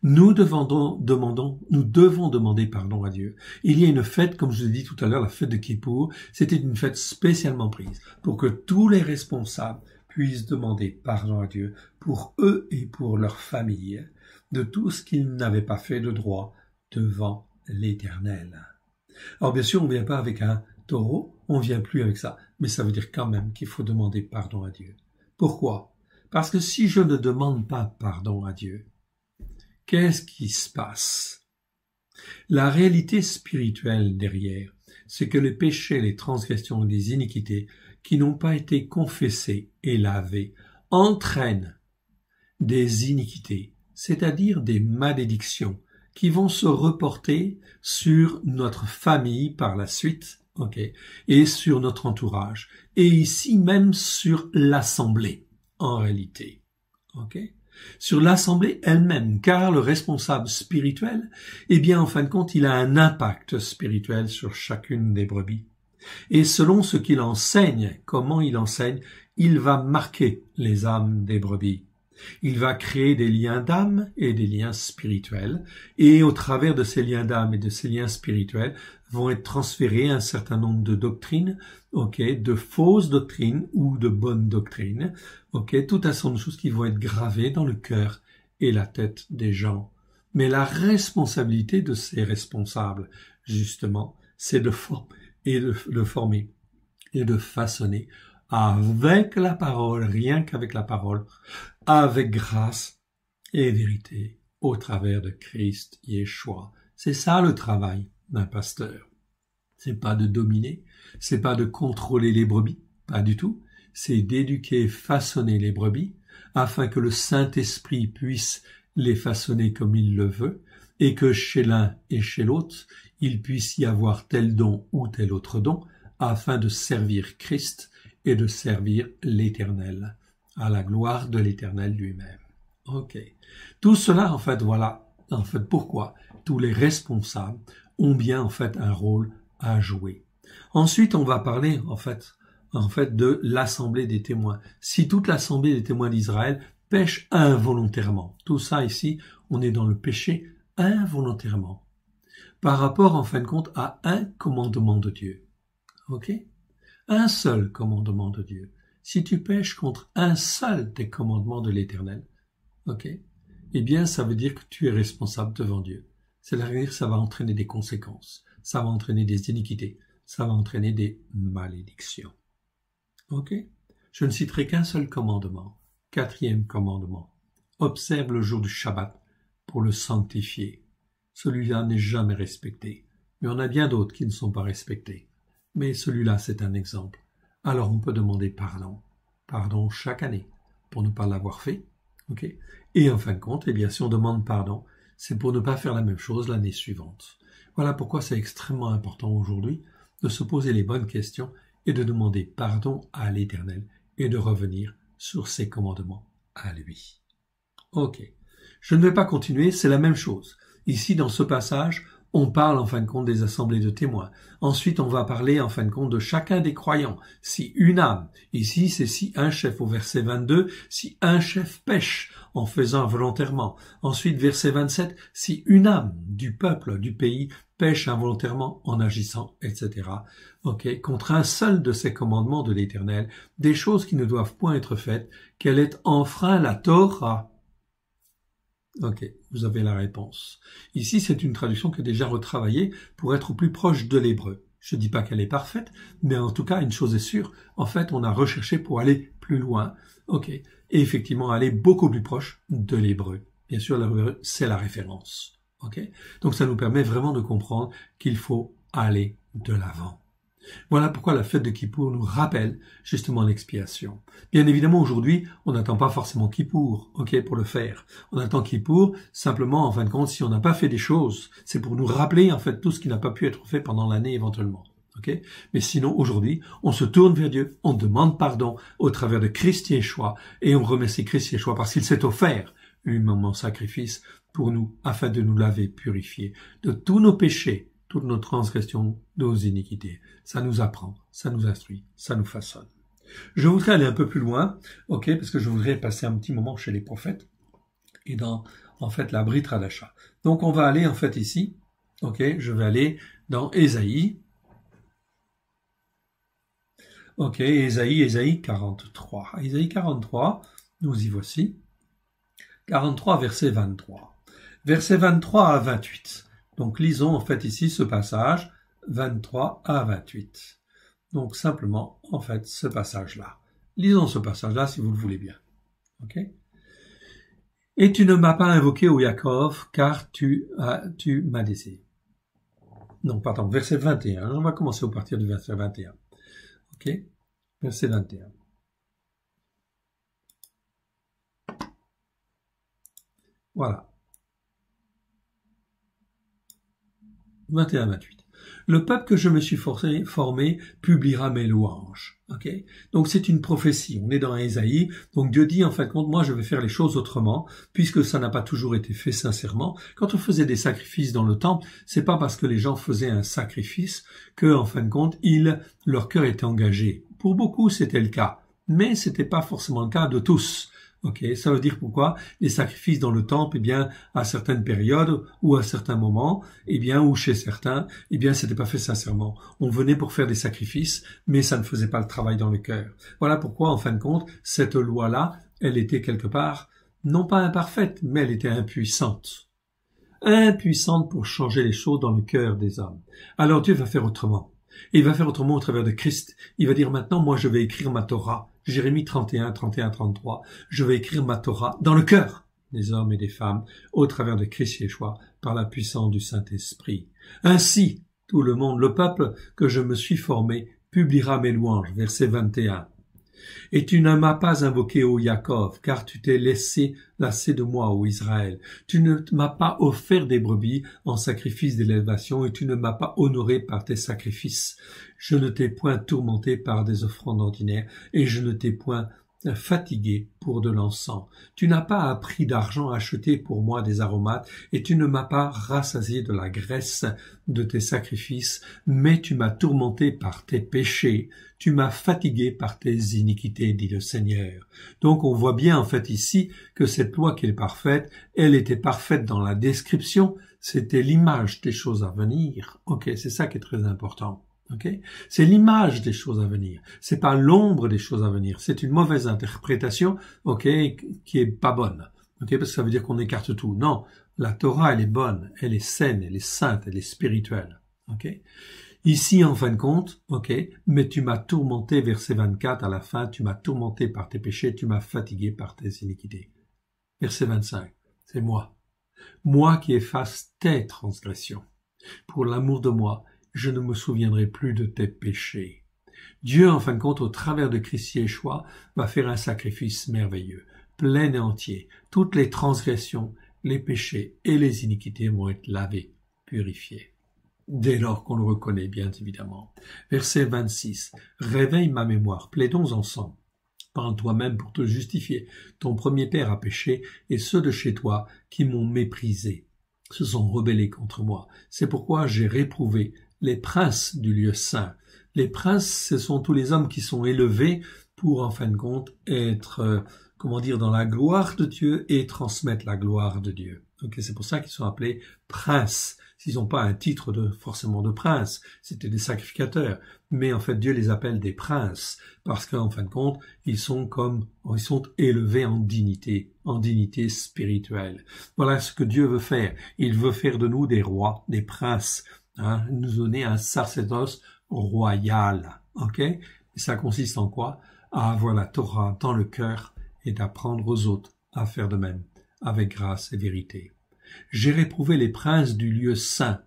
Nous devons demander pardon à Dieu. Il y a une fête, comme je vous ai dit tout à l'heure, la fête de Kippour. C'était une fête spécialement prise pour que tous les responsables puissent demander pardon à Dieu pour eux et pour leur famille de tout ce qu'ils n'avaient pas fait de droit devant l'Éternel. Alors bien sûr, on ne vient pas avec un taureau, on ne vient plus avec ça, mais ça veut dire quand même qu'il faut demander pardon à Dieu. Pourquoi? Parce que si je ne demande pas pardon à Dieu, qu'est-ce qui se passe? La réalité spirituelle derrière, c'est que les péchés, les transgressions et les iniquités qui n'ont pas été confessés et lavés entraînent des iniquités, c'est-à-dire des malédictions qui vont se reporter sur notre famille par la suite, ok, et sur notre entourage, et ici même sur l'assemblée, en réalité, ok, sur l'assemblée elle-même, car le responsable spirituel, eh bien, en fin de compte, il a un impact spirituel sur chacune des brebis. Et selon ce qu'il enseigne, comment il enseigne, il va marquer les âmes des brebis. Il va créer des liens d'âme et des liens spirituels, et au travers de ces liens d'âme et de ces liens spirituels vont être transférés un certain nombre de doctrines, ok, de fausses doctrines ou de bonnes doctrines, ok, tout un certain nombre de choses qui vont être gravées dans le cœur et la tête des gens. Mais la responsabilité de ces responsables, justement, c'est de former et de façonner avec la parole, rien qu'avec la parole, avec grâce et vérité, au travers de Christ Yeshua. C'est ça le travail d'un pasteur. C'est pas de dominer, c'est pas de contrôler les brebis, pas du tout. C'est d'éduquer, façonner les brebis, afin que le Saint-Esprit puisse les façonner comme il le veut, et que chez l'un et chez l'autre, il puisse y avoir tel don ou tel autre don, afin de servir Christ et de servir l'Éternel, à la gloire de l'Éternel lui-même. Ok. Tout cela, en fait, voilà, en fait, pourquoi tous les responsables ont bien, en fait, un rôle à jouer. Ensuite, on va parler, en fait, de l'assemblée des témoins. Si toute l'assemblée des témoins d'Israël pêche involontairement, tout ça ici, on est dans le péché involontairement, par rapport, en fin de compte, à un commandement de Dieu. Ok? Un seul commandement de Dieu. Si tu pêches contre un seul des commandements de l'Éternel, ok, eh bien, ça veut dire que tu es responsable devant Dieu. C'est-à-dire que ça va entraîner des conséquences, ça va entraîner des iniquités, ça va entraîner des malédictions. Ok? Je ne citerai qu'un seul commandement. 4e commandement. Observe le jour du Shabbat pour le sanctifier. Celui-là n'est jamais respecté. Mais on a bien d'autres qui ne sont pas respectés. Mais celui-là, c'est un exemple. Alors on peut demander pardon. Pardon chaque année pour ne pas l'avoir fait. Ok? Et en fin de compte, eh bien, si on demande pardon, c'est pour ne pas faire la même chose l'année suivante. Voilà pourquoi c'est extrêmement important aujourd'hui de se poser les bonnes questions et de demander pardon à l'Éternel et de revenir sur ses commandements à lui. Ok. Je ne vais pas continuer, c'est la même chose. Ici, dans ce passage, on parle en fin de compte des assemblées de témoins. Ensuite, on va parler en fin de compte de chacun des croyants. Si une âme, ici c'est si un chef au verset 22, si un chef pêche en faisant volontairement. Ensuite, verset 27, si une âme du peuple, du pays, pêche involontairement en agissant, etc. Ok, contre un seul de ces commandements de l'Éternel, des choses qui ne doivent point être faites, qu'elle ait enfreint la Torah. Ok, vous avez la réponse. Ici, c'est une traduction qui est déjà retravaillée pour être au plus proche de l'hébreu. Je ne dis pas qu'elle est parfaite, mais en tout cas, une chose est sûre, en fait, on a recherché pour aller plus loin. Ok, et effectivement, aller beaucoup plus proche de l'hébreu. Bien sûr, l'hébreu, c'est la référence. Ok, donc ça nous permet vraiment de comprendre qu'il faut aller de l'avant. Voilà pourquoi la fête de Kippour nous rappelle justement l'expiation. Bien évidemment, aujourd'hui, on n'attend pas forcément Kippour, ok, pour le faire. On attend Kippour simplement, en fin de compte, si on n'a pas fait des choses, c'est pour nous rappeler en fait tout ce qui n'a pas pu être fait pendant l'année éventuellement. Okay? Mais sinon, aujourd'hui, on se tourne vers Dieu, on demande pardon au travers de Christ Yeshua et on remercie Christ Yeshua parce qu'il s'est offert lui-même en sacrifice pour nous, afin de nous laver, purifier de tous nos péchés, toutes nos transgressions, nos iniquités. Ça nous apprend, ça nous instruit, ça nous façonne. Je voudrais aller un peu plus loin, ok, parce que je voudrais passer un petit moment chez les prophètes et dans, en fait, la Brit Hadasha. Donc, on va aller, en fait, ici, ok, je vais aller dans Ésaïe. Ok, Ésaïe 43. Ésaïe 43, nous y voici. 43, verset 23. Verset 23 à 28. Donc, lisons en fait ici ce passage, 23 à 28. Donc, simplement, en fait, ce passage-là. Lisons ce passage-là si vous le voulez bien. Ok? Et tu ne m'as pas invoqué, ô Yaakov, car tu m'as laissé. Non, pardon, verset 21. On va commencer au partir du verset 21. Ok? Verset 21. Voilà. 21-28. Le peuple que je me suis formé publiera mes louanges. Okay? Donc c'est une prophétie. On est dans Ésaïe. Donc Dieu dit en fin de compte, moi je vais faire les choses autrement, puisque ça n'a pas toujours été fait sincèrement. Quand on faisait des sacrifices dans le temple, c'est pas parce que les gens faisaient un sacrifice que en fin de compte, leur cœur était engagé. Pour beaucoup, c'était le cas, mais c'était pas forcément le cas de tous. Ok, ça veut dire pourquoi les sacrifices dans le temple, eh bien, à certaines périodes ou à certains moments, eh bien, ou chez certains, eh bien, c'était pas fait sincèrement. On venait pour faire des sacrifices, mais ça ne faisait pas le travail dans le cœur. Voilà pourquoi, en fin de compte, cette loi-là, elle était quelque part, non pas imparfaite, mais elle était impuissante. Impuissante pour changer les choses dans le cœur des hommes. Alors Dieu va faire autrement. Et il va faire autrement au travers de Christ. Il va dire maintenant, moi, je vais écrire ma Torah. Jérémie 31, 33. Je vais écrire ma Torah dans le cœur des hommes et des femmes au travers de Christ Yeshua par la puissance du Saint-Esprit. Ainsi, tout le monde, le peuple que je me suis formé, publiera mes louanges. Verset 21. Et tu ne m'as pas invoqué, ô Yaakov, car tu t'es lassé de moi, ô Israël. Tu ne m'as pas offert des brebis en sacrifice d'élévation, et tu ne m'as pas honoré par tes sacrifices. Je ne t'ai point tourmenté par des offrandes ordinaires, et je ne t'ai point fatigué pour de l'encens. Tu n'as pas à prix d'argent acheté pour moi des aromates, et tu ne m'as pas rassasié de la graisse de tes sacrifices, mais tu m'as tourmenté par tes péchés, tu m'as fatigué par tes iniquités, dit le Seigneur. Donc on voit bien en fait ici que cette loi qui est parfaite, elle était parfaite dans la description, c'était l'image des choses à venir. Ok, c'est ça qui est très important. Okay? C'est l'image des choses à venir. C'est pas l'ombre des choses à venir. C'est une mauvaise interprétation, ok, qui est pas bonne. Ok, parce que ça veut dire qu'on écarte tout. Non. La Torah, elle est bonne. Elle est saine. Elle est sainte. Elle est spirituelle. Ok? Ici, en fin de compte, ok, mais tu m'as tourmenté, verset 24, à la fin, tu m'as tourmenté par tes péchés, tu m'as fatigué par tes iniquités. Verset 25. C'est moi. Moi qui efface tes transgressions. Pour l'amour de moi, je ne me souviendrai plus de tes péchés. Dieu, en fin de compte, au travers de Christ Yeshua, va faire un sacrifice merveilleux, plein et entier. Toutes les transgressions, les péchés et les iniquités vont être lavés, purifiés. Dès lors qu'on le reconnaît, bien évidemment. Verset 26. Réveille ma mémoire, plaidons ensemble. Parle toi-même pour te justifier. Ton premier père a péché, et ceux de chez toi qui m'ont méprisé se sont rebellés contre moi. C'est pourquoi j'ai réprouvé les princes du lieu saint. Les princes, ce sont tous les hommes qui sont élevés pour en fin de compte être, dans la gloire de Dieu et transmettre la gloire de Dieu. Ok, c'est pour ça qu'ils sont appelés princes. S'ils n'ont pas un titre forcément de prince, c'était des sacrificateurs. Mais en fait, Dieu les appelle des princes parce qu'en fin de compte, ils sont élevés en dignité spirituelle. Voilà ce que Dieu veut faire. Il veut faire de nous des rois, des princes, nous donner un sacerdoce royal. Ok? Et ça consiste en quoi? À avoir la Torah dans le cœur et d'apprendre aux autres à faire de même, avec grâce et vérité. J'ai réprouvé les princes du lieu saint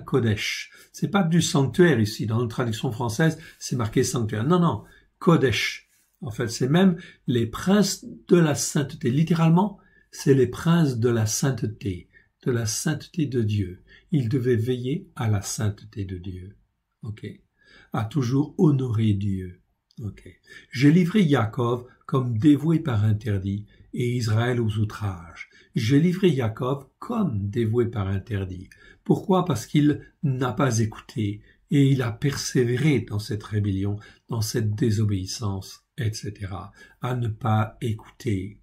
Kodesh. C'est pas du sanctuaire ici, dans notre traduction française, c'est marqué sanctuaire. Non, Kodesh. En fait, c'est même les princes de la sainteté. Littéralement, c'est les princes de la sainteté de Dieu. Ils devaient veiller à la sainteté de Dieu. Ok. À toujours honorer Dieu. Ok. J'ai livré Yaakov comme dévoué par interdit et Israël aux outrages. J'ai livré Yaakov comme dévoué par interdit. Pourquoi? Parce qu'il n'a pas écouté et il a persévéré dans cette rébellion, dans cette désobéissance, etc. À ne pas écouter.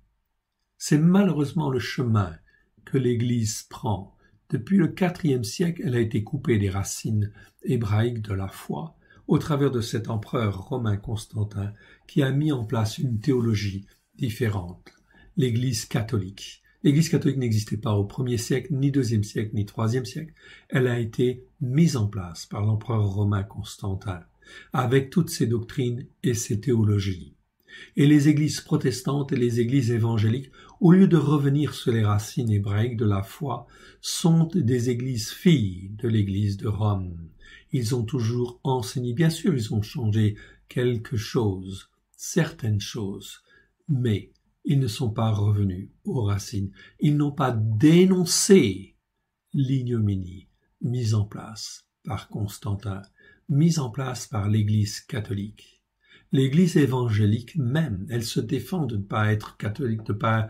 C'est malheureusement le chemin que l'Église prend. Depuis le IVe siècle, elle a été coupée des racines hébraïques de la foi au travers de cet empereur romain Constantin qui a mis en place une théologie différente. L'Église catholique. L'Église catholique n'existait pas au 1er siècle, ni 2e siècle, ni 3e siècle. Elle a été mise en place par l'empereur romain Constantin, avec toutes ses doctrines et ses théologies. Et les églises protestantes et les églises évangéliques, au lieu de revenir sur les racines hébraïques de la foi, sont des églises filles de l'église de Rome. Ils ont toujours enseigné, bien sûr, ils ont changé quelque chose, certaines choses, mais ils ne sont pas revenus aux racines. Ils n'ont pas dénoncé l'ignominie mise en place par Constantin, mise en place par l'Église catholique. L'Église évangélique même, elle se défend de ne pas être catholique, de ne pas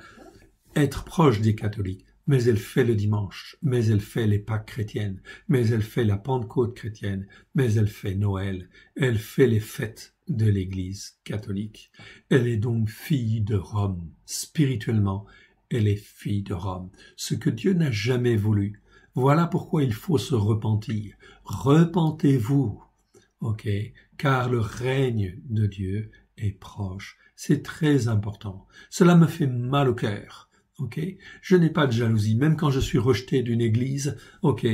être proche des catholiques, mais elle fait le dimanche, mais elle fait les Pâques chrétiennes, mais elle fait la Pentecôte chrétienne, mais elle fait Noël, elle fait les fêtes de l'Église catholique. Elle est donc fille de Rome. Spirituellement, elle est fille de Rome. Ce que Dieu n'a jamais voulu. Voilà pourquoi il faut se repentir. Repentez-vous, ok, car le règne de Dieu est proche. C'est très important. Cela me fait mal au cœur. Ok, je n'ai pas de jalousie, même quand je suis rejeté d'une église, ok,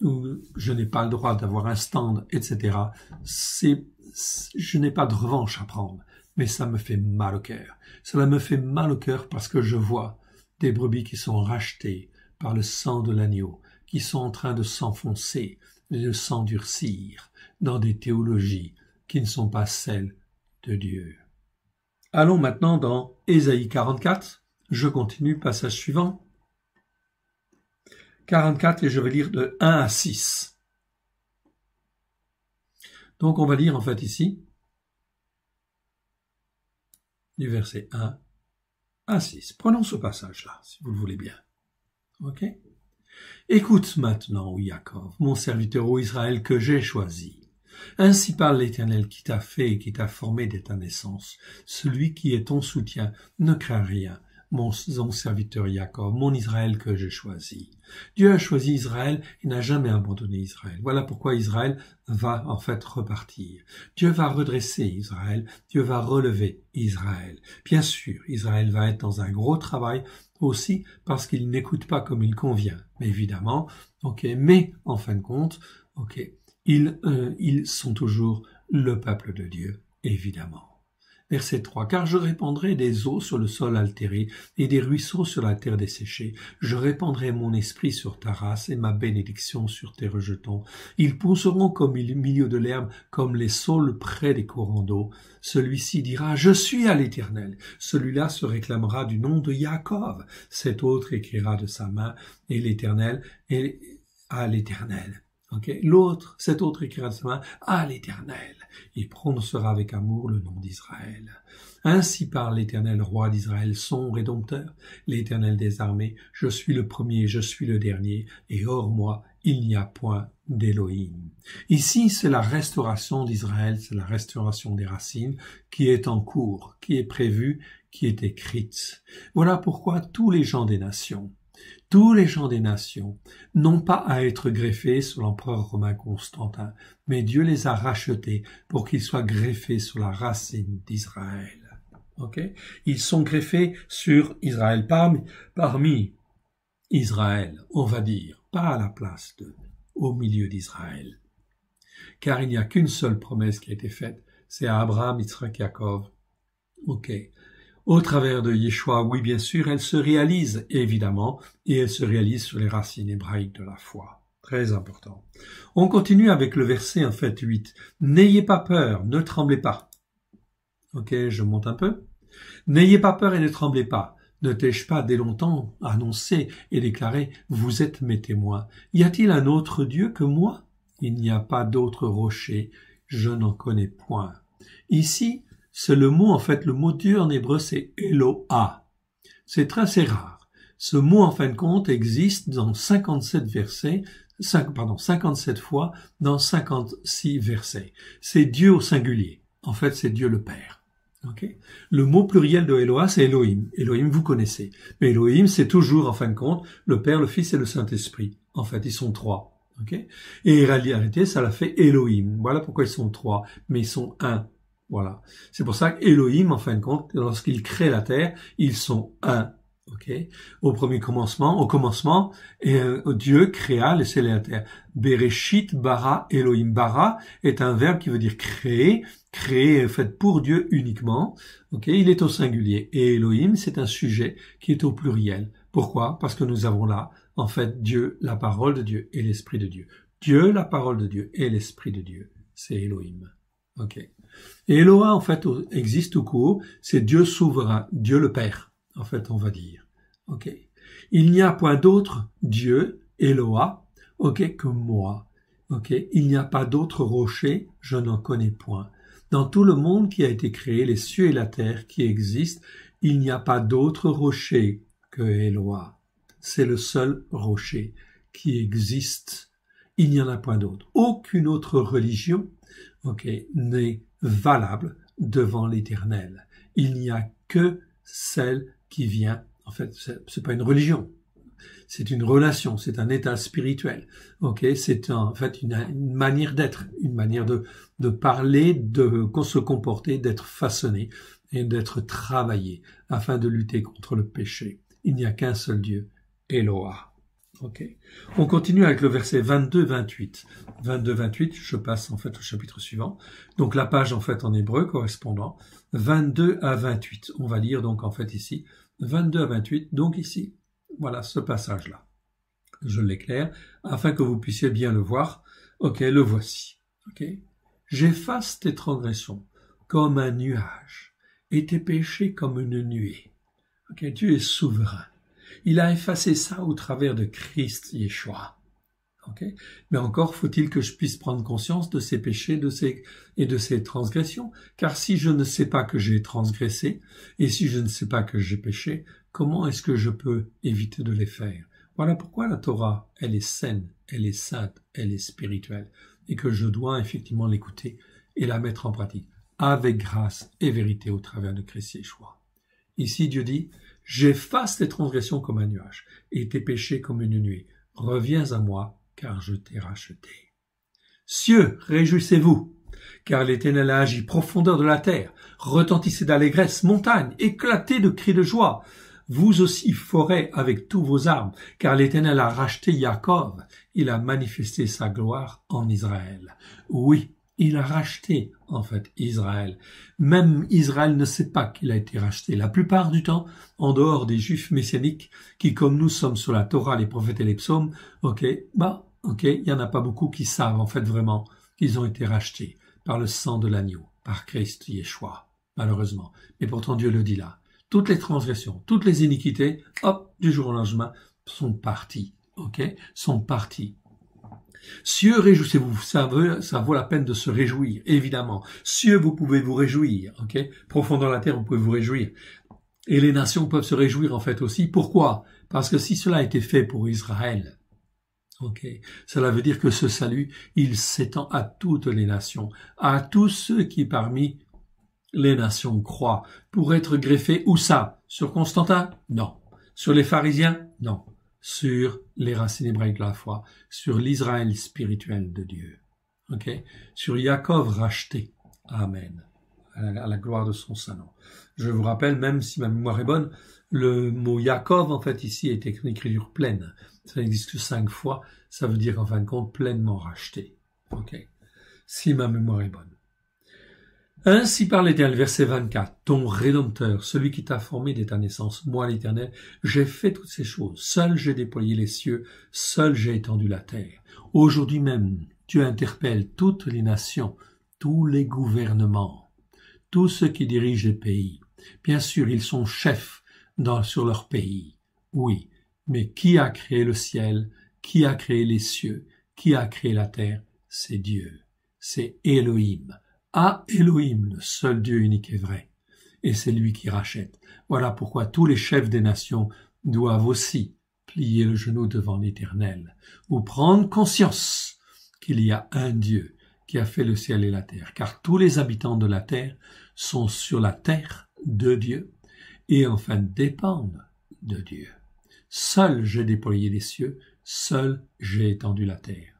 où je n'ai pas le droit d'avoir un stand, etc. Je n'ai pas de revanche à prendre, mais ça me fait mal au cœur. Cela me fait mal au cœur parce que je vois des brebis qui sont rachetées par le sang de l'agneau, qui sont en train de s'enfoncer et de s'endurcir dans des théologies qui ne sont pas celles de Dieu. Allons maintenant dans Ésaïe 44. Je continue, passage suivant. 44 et je vais lire de 1 à 6. Donc on va lire en fait ici du verset 1 à 6. Prenons ce passage-là, si vous le voulez bien. Ok? Écoute maintenant, ô Jacob, mon serviteur, ô Israël, que j'ai choisi. Ainsi parle l'Éternel qui t'a fait et qui t'a formé dès ta naissance. Celui qui est ton soutien, ne crains rien. Mon serviteur Jacob, mon Israël que j'ai choisi. Dieu a choisi Israël et n'a jamais abandonné Israël. Voilà pourquoi Israël va en fait repartir. Dieu va redresser Israël, Dieu va relever Israël. Bien sûr, Israël va être dans un gros travail aussi parce qu'il n'écoute pas comme il convient. Mais évidemment, mais en fin de compte, ils sont toujours le peuple de Dieu, évidemment. Verset 3. Car je répandrai des eaux sur le sol altéré et des ruisseaux sur la terre desséchée. Je répandrai mon esprit sur ta race et ma bénédiction sur tes rejetons. Ils pousseront comme au milieu de l'herbe, comme les saules près des courants d'eau. Celui-ci dira, je suis à l'Éternel. Celui-là se réclamera du nom de Jacob. Cet autre écrira de sa main et l'Éternel et à l'Éternel. Cet autre écrira de sa main à l'Éternel. Il prononcera avec amour le nom d'Israël. Ainsi parle l'Éternel, roi d'Israël, son rédempteur, l'Éternel des armées. Je suis le premier, je suis le dernier, et hors moi, il n'y a point d'Élohim. Ici, c'est la restauration d'Israël, c'est la restauration des racines qui est en cours, qui est prévue, qui est écrite. Voilà pourquoi tous les gens des nations n'ont pas à être greffés sur l'empereur romain Constantin, mais Dieu les a rachetés pour qu'ils soient greffés sur la racine d'Israël. Okay? Ils sont greffés sur Israël, parmi Israël, on va dire, pas à la place d'eux, au milieu d'Israël. Car il n'y a qu'une seule promesse qui a été faite, c'est à Abraham, Yitzhak, Yaakov. Ok. Au travers de Yeshua, oui, bien sûr, elle se réalise, évidemment, et elle se réalise sur les racines hébraïques de la foi. Très important. On continue avec le verset, 8. N'ayez pas peur, ne tremblez pas. Ok, je monte un peu. N'ayez pas peur et ne tremblez pas. Ne t'ai-je pas dès longtemps annoncé et déclaré, vous êtes mes témoins. Y a-t-il un autre Dieu que moi? Il n'y a pas d'autre rocher, je n'en connais point. Ici, c'est le mot, le mot Dieu en hébreu, c'est Eloah. C'est très rare. Ce mot, en fin de compte, existe dans 57 fois dans 56 versets. C'est Dieu au singulier. En fait, c'est Dieu le Père. Okay. Le mot pluriel de Eloah, c'est Elohim. Elohim, vous connaissez. Mais Elohim, c'est toujours, en fin de compte, le Père, le Fils et le Saint-Esprit. En fait, ils sont trois. Okay. Et en réalité, ça l'a fait Elohim. Voilà pourquoi ils sont trois, mais ils sont un. Voilà. C'est pour ça qu'Elohim, en fin de compte, lorsqu'il crée la terre, ils sont un. Okay. Au commencement, Dieu créa les cieux et la terre. Bereshit bara Elohim. Bara est un verbe qui veut dire créer fait pour Dieu uniquement. Okay. Il est au singulier. Et Elohim, c'est un sujet qui est au pluriel. Pourquoi? Parce que nous avons là, en fait, Dieu, la parole de Dieu et l'Esprit de Dieu. Dieu, la parole de Dieu et l'Esprit de Dieu. C'est Elohim. Ok. Et Eloah, en fait, existe tout court. C'est Dieu souverain, Dieu le Père, en fait, on va dire. Ok. Il n'y a point d'autre Dieu, Eloah, ok, que moi. Ok. Il n'y a pas d'autre rocher, je n'en connais point. Dans tout le monde qui a été créé, les cieux et la terre qui existent, il n'y a pas d'autre rocher que Eloah. C'est le seul rocher qui existe. Il n'y en a point d'autre. Aucune autre religion, n'est valable devant l'Éternel. Il n'y a que celle qui vient. En fait, c'est pas une religion. C'est une relation, c'est un état spirituel. C'est une manière d'être, une manière de parler, de se comporter, d'être façonné et d'être travaillé afin de lutter contre le péché. Il n'y a qu'un seul Dieu, Eloah. On continue avec le verset 22-28. 22-28, je passe en fait au chapitre suivant. Donc la page en fait en hébreu correspondant 22 à 28. On va lire donc en fait ici 22 à 28. Donc ici, voilà ce passage-là. Je l'éclaire afin que vous puissiez bien le voir. Le voici. J'efface tes transgressions comme un nuage et tes péchés comme une nuée. Dieu est souverain. Il a effacé ça au travers de Christ Yeshua. Mais encore faut-il que je puisse prendre conscience de ces péchés et de ces transgressions. Car si je ne sais pas que j'ai transgressé, et si je ne sais pas que j'ai péché, comment est-ce que je peux éviter de les faire? Voilà pourquoi la Torah, elle est saine, elle est sainte, elle est spirituelle, et que je dois effectivement l'écouter et la mettre en pratique, avec grâce et vérité au travers de Christ Yeshua. Ici, Dieu dit, j'efface tes transgressions comme un nuage et tes péchés comme une nuée. Reviens à moi, car je t'ai racheté. Cieux, réjouissez-vous, car l'Éternel a agi, profondeur de la terre. Retentissez d'allégresse, montagnes, éclatez de cris de joie. Vous aussi, forêts, avec tous vos armes, car l'Éternel a racheté Yaakov. Il a manifesté sa gloire en Israël. Oui, il a racheté, en fait, Israël. Même Israël ne sait pas qu'il a été racheté. La plupart du temps, en dehors des Juifs messianiques, qui, comme nous sommes sur la Torah, les prophètes et les psaumes, il y en a pas beaucoup qui savent, en fait, vraiment, qu'ils ont été rachetés par le sang de l'agneau, par Christ Yeshua, malheureusement. Mais pourtant, Dieu le dit là. Toutes les transgressions, toutes les iniquités, du jour au lendemain, sont parties, sont parties. Cieux, réjouissez-vous, ça vaut la peine de se réjouir, évidemment. Cieux, vous pouvez vous réjouir, Profondeur de la terre, vous pouvez vous réjouir. Et les nations peuvent se réjouir, en fait, aussi. Pourquoi? Parce que si cela a été fait pour Israël, Ok. Cela veut dire que ce salut, il s'étend à toutes les nations, à tous ceux qui parmi les nations croient, pour être greffés. Où ça? Sur Constantin? Non. Sur les pharisiens? Non. Sur les racines hébraïques de la foi, sur l'Israël spirituel de Dieu. Ok? Sur Jacob racheté. Amen. À la gloire de son saint nom. Je vous rappelle, même si ma mémoire est bonne, le mot Jacob, en fait, ici, est une écriture pleine. Ça n'existe que 5 fois. Ça veut dire, en fin de compte, pleinement racheté. Ok? Si ma mémoire est bonne. Ainsi parle l'Éternel, verset 24, ton Rédempteur, celui qui t'a formé dès ta naissance, moi l'Éternel, j'ai fait toutes ces choses, seul j'ai déployé les cieux, seul j'ai étendu la terre. Aujourd'hui même, tu interpelles toutes les nations, tous les gouvernements, tous ceux qui dirigent les pays. Bien sûr, ils sont chefs sur leur pays, oui, mais qui a créé le ciel, qui a créé les cieux, qui a créé la terre? C'est Dieu, c'est Elohim. À Elohim, le seul Dieu unique et vrai, et c'est lui qui rachète. Voilà pourquoi tous les chefs des nations doivent aussi plier le genou devant l'Éternel, ou prendre conscience qu'il y a un Dieu qui a fait le ciel et la terre, car tous les habitants de la terre sont sur la terre de Dieu, et enfin dépendent de Dieu. Seul j'ai déployé les cieux, seul j'ai étendu la terre.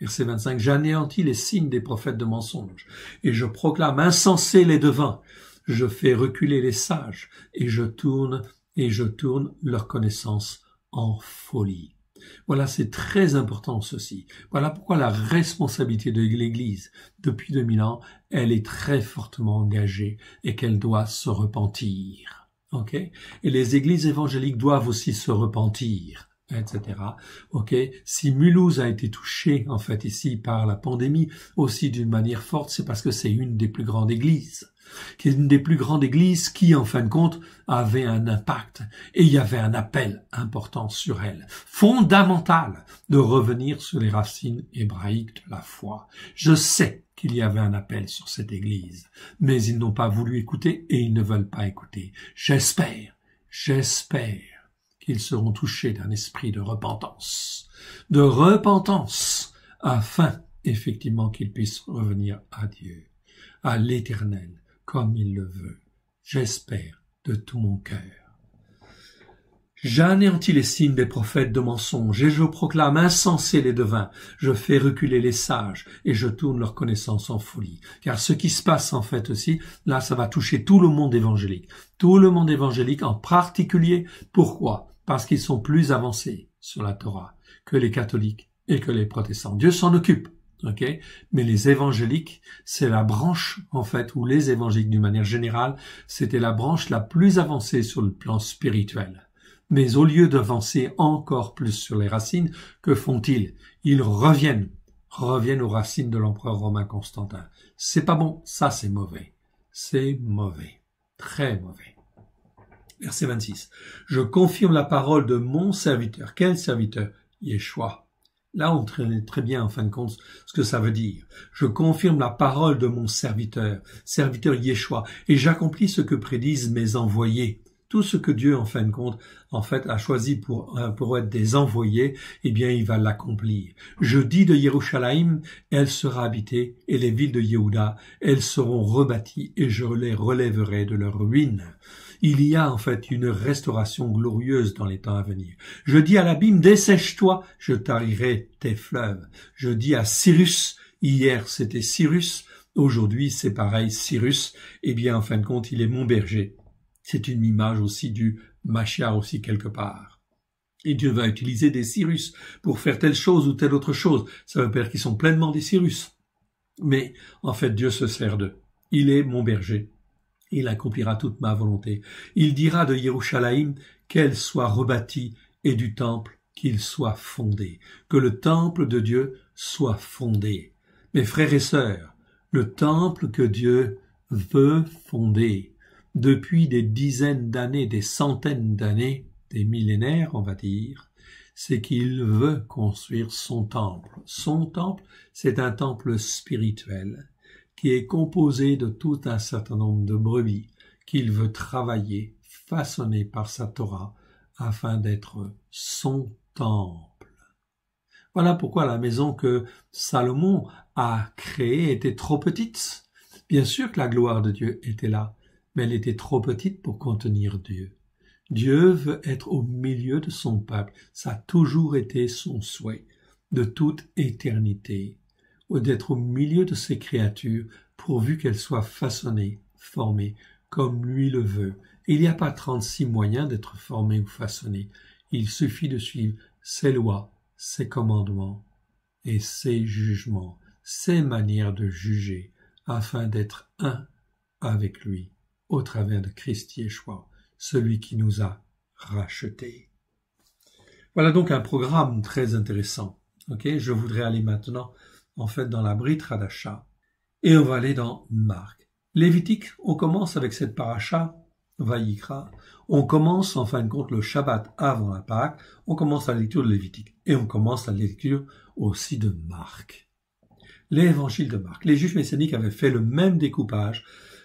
Verset 25, j'anéantis les signes des prophètes de mensonges, et je proclame insensés les devins. Je fais reculer les sages, et je tourne leur connaissance en folie. Voilà, c'est très important ceci. Voilà pourquoi la responsabilité de l'Église, depuis 2000 ans, elle est très fortement engagée, et qu'elle doit se repentir. Ok? Et les églises évangéliques doivent aussi se repentir, etc. Ok. Si Mulhouse a été touché en fait ici par la pandémie aussi d'une manière forte, c'est parce que c'est une des plus grandes églises, qui est une des plus grandes églises qui en fin de compte avait un impact et il y avait un appel important sur elle, fondamental, de revenir sur les racines hébraïques de la foi. Je sais qu'il y avait un appel sur cette église, mais ils n'ont pas voulu écouter et ils ne veulent pas écouter. J'espère qu'ils seront touchés d'un esprit de repentance, afin, effectivement, qu'ils puissent revenir à Dieu, à l'Éternel, comme il le veut. J'espère de tout mon cœur. J'anéantis les signes des prophètes de mensonges, et je proclame insensés les devins, je fais reculer les sages, et je tourne leur connaissance en folie. Car ce qui se passe en fait aussi, là ça va toucher tout le monde évangélique. Tout le monde évangélique en particulier, pourquoi ? Parce qu'ils sont plus avancés sur la Torah que les catholiques et que les protestants. Dieu s'en occupe, ok ? Mais les évangéliques, c'est la branche, en fait, ou les évangéliques d'une manière générale, c'était la branche la plus avancée sur le plan spirituel. Mais au lieu d'avancer encore plus sur les racines, que font-ils? Ils reviennent aux racines de l'empereur romain Constantin. C'est pas bon, ça c'est mauvais. C'est mauvais, très mauvais. Verset 26. Je confirme la parole de mon serviteur. Quel serviteur? Yeshua. Là, on connaît très bien, en fin de compte, ce que ça veut dire. Je confirme la parole de mon serviteur Yeshua, et j'accomplis ce que prédisent mes envoyés. Tout ce que Dieu, en fin de compte, a choisi pour être des envoyés, eh bien, il va l'accomplir. Je dis de Yerushalayim, elle sera habitée, et les villes de Yehuda, elles seront rebâties, et je les relèverai de leurs ruines. Il y a en fait une restauration glorieuse dans les temps à venir. Je dis à l'abîme, dessèche-toi, je tarirai tes fleuves. Je dis à Cyrus, hier c'était Cyrus, aujourd'hui c'est pareil, Cyrus, eh bien en fin de compte il est mon berger. C'est une image aussi du Mashiach aussi quelque part. Et Dieu va utiliser des Cyrus pour faire telle chose ou telle autre chose. Ça veut dire qu'ils sont pleinement des Cyrus. Mais en fait Dieu se sert d'eux. Il est mon berger. Il accomplira toute ma volonté. Il dira de Yerushalayim qu'elle soit rebâtie et du temple qu'il soit fondé. Que le temple de Dieu soit fondé. Mes frères et sœurs, le temple que Dieu veut fonder depuis des dizaines d'années, des centaines d'années, des millénaires on va dire, c'est qu'il veut construire son temple. Son temple, c'est un temple spirituel qui est composé de tout un certain nombre de brebis qu'il veut travailler, façonner par sa Torah, afin d'être son temple. Voilà pourquoi la maison que Salomon a créée était trop petite. Bien sûr que la gloire de Dieu était là, mais elle était trop petite pour contenir Dieu. Dieu veut être au milieu de son peuple. Ça a toujours été son souhait, de toute éternité, d'être au milieu de ses créatures, pourvu qu'elles soient façonnées, formées, comme lui le veut. Et il n'y a pas 36 moyens d'être formé ou façonné. Il suffit de suivre ses lois, ses commandements et ses jugements, ses manières de juger, afin d'être un avec lui, au travers de Christ Yeshua, celui qui nous a rachetés. Voilà donc un programme très intéressant. Okay? Je voudrais aller maintenant, en fait, dans la Brit Hadasha, et on va aller dans Marc. Lévitique, on commence avec cette paracha, Vayikra. On commence, en fin de compte, le Shabbat avant la Pâque. On commence la lecture de Lévitique. Et on commence la lecture aussi de Marc. L'évangile de Marc. Les Juifs messianiques avaient fait le même découpage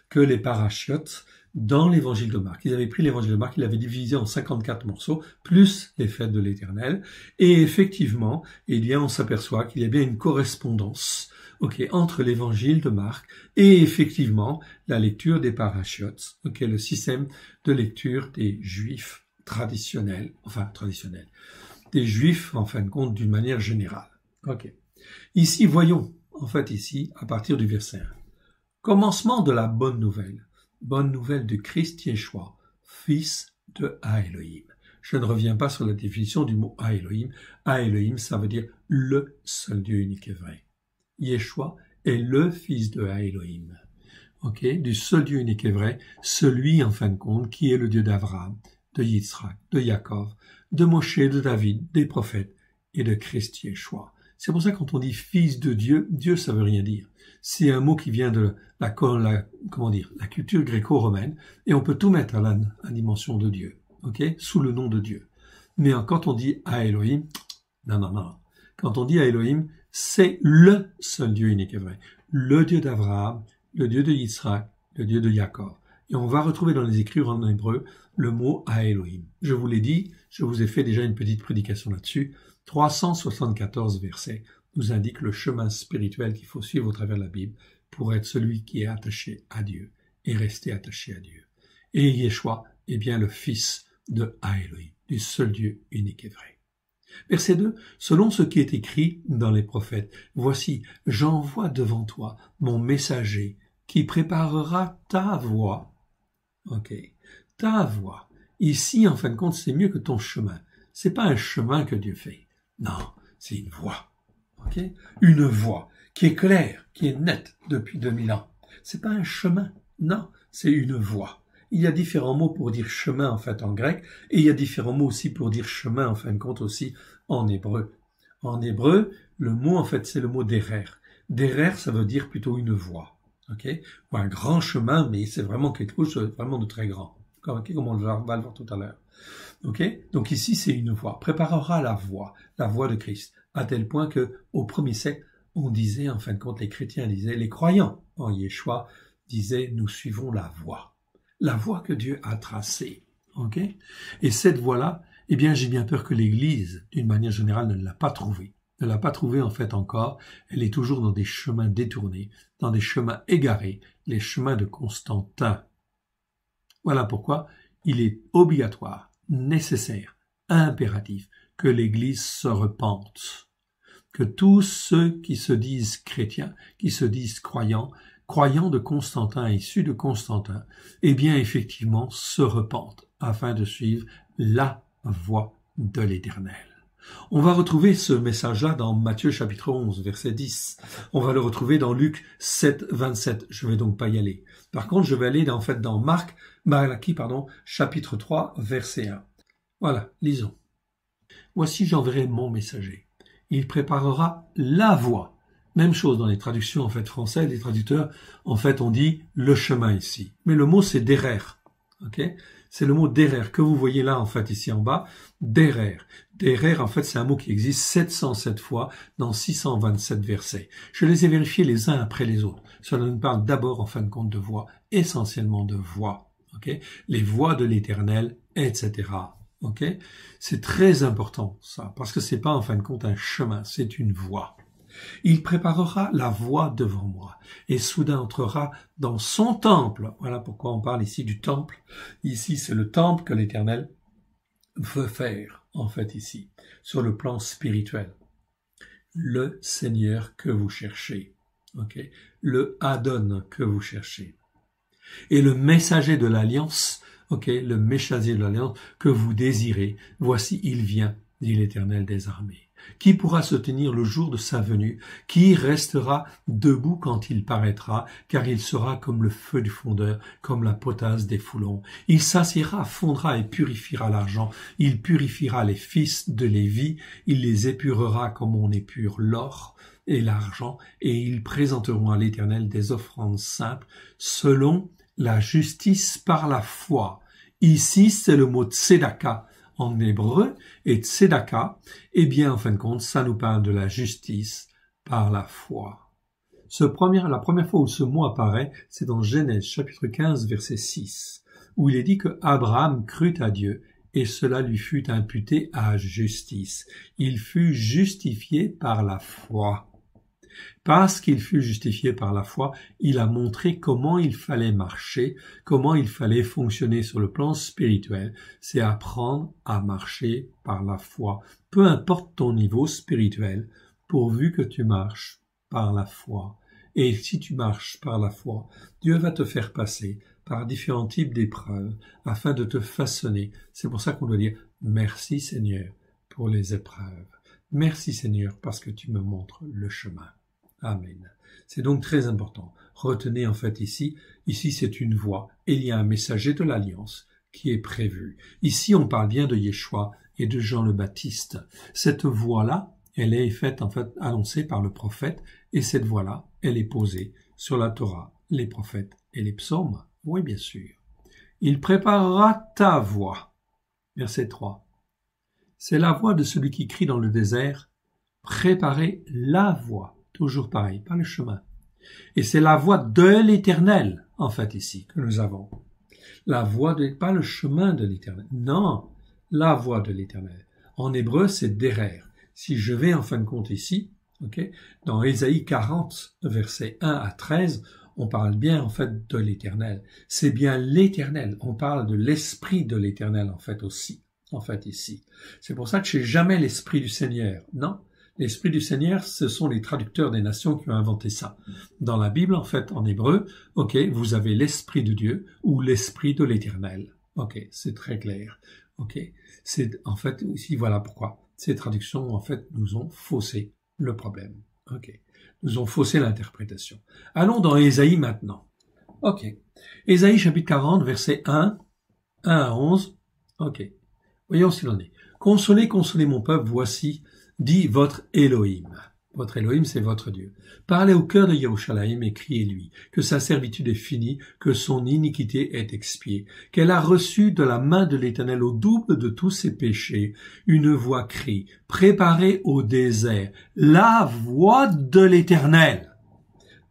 que les parachiotes dans l'évangile de Marc. Ils avaient pris l'évangile de Marc, ils l'avaient divisé en 54 morceaux, plus les fêtes de l'Éternel. Et effectivement, on s'aperçoit qu'il y a bien une correspondance entre l'évangile de Marc et effectivement la lecture des parachiotes, le système de lecture des Juifs traditionnels, des Juifs, en fin de compte, d'une manière générale. Ici, voyons, à partir du verset 1, commencement de la bonne nouvelle de Christ Yeshua, fils de Ha-Elohim. Je ne reviens pas sur la définition du mot Ha-Elohim. Ha-Elohim, ça veut dire le seul Dieu unique et vrai. Yeshua est le fils de Ha-Elohim, du seul Dieu unique et vrai, celui, en fin de compte, qui est le Dieu d'Abraham, de Yitzhak, de Yaakov, de Moshe, de David, des prophètes et de Christ Yeshua. C'est pour ça que quand on dit fils de Dieu, Dieu ça veut rien dire. C'est un mot qui vient de la culture gréco-romaine et on peut tout mettre à la dimension de Dieu, sous le nom de Dieu. Mais quand on dit Ha-Elohim, non. Quand on dit Ha-Elohim, c'est le seul Dieu unique et vrai. Le Dieu d'Abraham, le Dieu de Yitzhak, le Dieu de Yaakov. Et on va retrouver dans les Écritures en hébreu le mot Ha-Elohim. Je vous l'ai dit, je vous ai fait déjà une petite prédication là-dessus. 374 versets nous indiquent le chemin spirituel qu'il faut suivre au travers de la Bible pour être celui qui est attaché à Dieu et rester attaché à Dieu. Et Yeshua est bien le fils de Ha-Elohim, du seul Dieu unique et vrai. Verset 2, selon ce qui est écrit dans les prophètes, voici, j'envoie devant toi mon messager qui préparera ta voie. Ta voie. Ici, en fin de compte, c'est mieux que ton chemin. C'est pas un chemin que Dieu fait. Non, c'est une voie. Une voie qui est claire, qui est nette depuis 2000 ans. C'est pas un chemin. Non, c'est une voie. Il y a différents mots pour dire chemin en fait en grec et il y a différents mots aussi pour dire chemin en fin de compte aussi en hébreu. En hébreu, le mot en fait c'est le mot derer. Derer ça veut dire plutôt une voie, ou un grand chemin mais c'est vraiment quelque chose vraiment de très grand, comme on va le voir tout à l'heure. Donc ici c'est une voie. Préparera la voie de Christ, à tel point que au premier siècle on disait en fin de compte les chrétiens disaient, les croyants en Yeshua disaient nous suivons la voie que Dieu a tracée. Et cette voie-là, j'ai bien peur que l'Église, d'une manière générale, ne l'a pas trouvée. Ne l'a pas trouvée en fait encore. Elle est toujours dans des chemins détournés, dans des chemins égarés, les chemins de Constantin. Voilà pourquoi il est obligatoire, nécessaire, impératif que l'Église se repente. Que tous ceux qui se disent chrétiens, qui se disent croyants de Constantin, issus de Constantin, effectivement se repentent afin de suivre la voie de l'Éternel. On va retrouver ce message-là dans Matthieu chapitre 11, verset 10. On va le retrouver dans Luc 7, 27. Je vais donc pas y aller. Par contre, je vais aller dans Malachie, chapitre 3, verset 1. Voilà, lisons. Voici, j'enverrai mon messager. Il préparera la voie. Même chose dans les traductions françaises, les traducteurs on dit le chemin ici. Mais le mot c'est derer. C'est le mot derer que vous voyez là ici en bas. Derer. Derer c'est un mot qui existe 707 fois dans 627 versets. Je les ai vérifiés les uns après les autres. Cela nous parle d'abord en fin de compte de voix, essentiellement de voix. Les voix de l'Éternel, etc. Ok? C'est très important, ça, parce que c'est pas en fin de compte un chemin, c'est une voie. Il préparera la voie devant moi, et soudain entrera dans son temple. Voilà pourquoi on parle ici du temple. Ici, c'est le temple que l'Éternel veut faire, en fait, ici, sur le plan spirituel. Le Seigneur que vous cherchez. Ok? Le Adon que vous cherchez. Et le messager de l'alliance, ok, le messager de l'alliance que vous désirez, voici il vient, dit l'Éternel des armées. Qui pourra se tenir le jour de sa venue? Qui restera debout quand il paraîtra? Car il sera comme le feu du fondeur, comme la potasse des foulons. Il s'assiera, fondra et purifiera l'argent. Il purifiera les fils de Lévi. Il les épurera comme on épure l'or et l'argent. Et ils présenteront à l'Éternel des offrandes simples, selon la justice par la foi. Ici, c'est le mot tzedaka en hébreu, et tzedaka, eh bien, en fin de compte, ça nous parle de la justice par la foi. La première fois où ce mot apparaît, c'est dans Genèse, chapitre 15, verset 6, où il est dit que Abraham crut à Dieu, et cela lui fut imputé à justice. Il fut justifié par la foi. Parce qu'il fut justifié par la foi, il a montré comment il fallait marcher, comment il fallait fonctionner sur le plan spirituel. C'est apprendre à marcher par la foi. Peu importe ton niveau spirituel, pourvu que tu marches par la foi. Et si tu marches par la foi, Dieu va te faire passer par différents types d'épreuves afin de te façonner. C'est pour ça qu'on doit dire « Merci Seigneur pour les épreuves. Merci Seigneur parce que tu me montres le chemin. » Amen. C'est donc très important. Retenez en fait ici c'est une voie et il y a un messager de l'alliance qui est prévu. Ici on parle bien de Yeshua et de Jean le Baptiste. Cette voie-là, elle est faite en fait annoncée par le prophète et cette voie-là, elle est posée sur la Torah, les prophètes et les psaumes. Oui, bien sûr. Il préparera ta voie. Verset 3. C'est la voix de celui qui crie dans le désert. Préparez la voie. Toujours pareil, pas le chemin. Et c'est la voie de l'Éternel, en fait, ici, que nous avons. La voie pas le chemin de l'Éternel. Non, la voie de l'Éternel. En hébreu, c'est derer. Si je vais, en fin de compte, ici, ok, dans Ésaïe 40, versets 1 à 13, on parle bien, en fait, de l'Éternel. C'est bien l'Éternel. On parle de l'Esprit de l'Éternel, en fait, aussi, en fait, ici. C'est pour ça que c'est jamais l'Esprit du Seigneur. Non. L'Esprit du Seigneur, ce sont les traducteurs des nations qui ont inventé ça. Dans la Bible, en fait, en hébreu, ok, vous avez l'Esprit de Dieu ou l'Esprit de l'Éternel. Ok, c'est très clair. Ok, c'est en fait ici, voilà pourquoi ces traductions, en fait, nous ont faussé le problème. Ok, nous ont faussé l'interprétation. Allons dans Ésaïe maintenant. Ok, Ésaïe chapitre 40, verset 1 à 11. Ok, voyons s'il en est. Consolez, consolez mon peuple, voici dit votre Elohim. Votre Elohim, c'est votre Dieu. Parlez au cœur de Yerushalayim et criez-lui que sa servitude est finie, que son iniquité est expiée, qu'elle a reçu de la main de l'Éternel au double de tous ses péchés. Une voix crie, préparez au désert la voie de l'Éternel.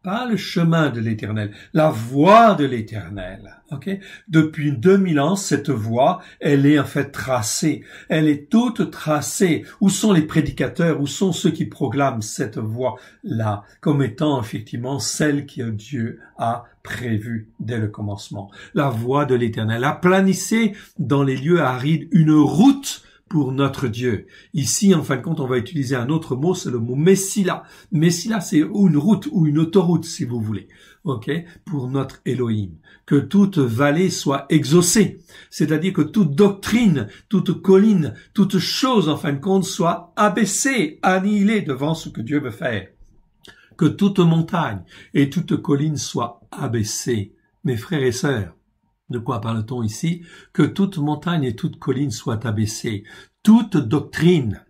Pas le chemin de l'Éternel, la voie de l'Éternel. Okay? Depuis 2000 ans, cette voie, elle est en fait tracée. Elle est toute tracée. Où sont les prédicateurs? Où sont ceux qui proclament cette voie-là comme étant effectivement celle que Dieu a prévue dès le commencement? La voie de l'Éternel. Aplanissez dans les lieux arides une route pour notre Dieu. Ici, en fin de compte, on va utiliser un autre mot, c'est le mot Messila. Messila, c'est une route ou une autoroute, si vous voulez. Ok, pour notre Elohim. Que toute vallée soit exaucée. C'est-à-dire que toute doctrine, toute colline, toute chose, en fin de compte, soit abaissée, annihilée devant ce que Dieu veut faire. Que toute montagne et toute colline soient abaissées. Mes frères et sœurs, de quoi parle-t-on ici? Que toute montagne et toute colline soient abaissées. Toute doctrine,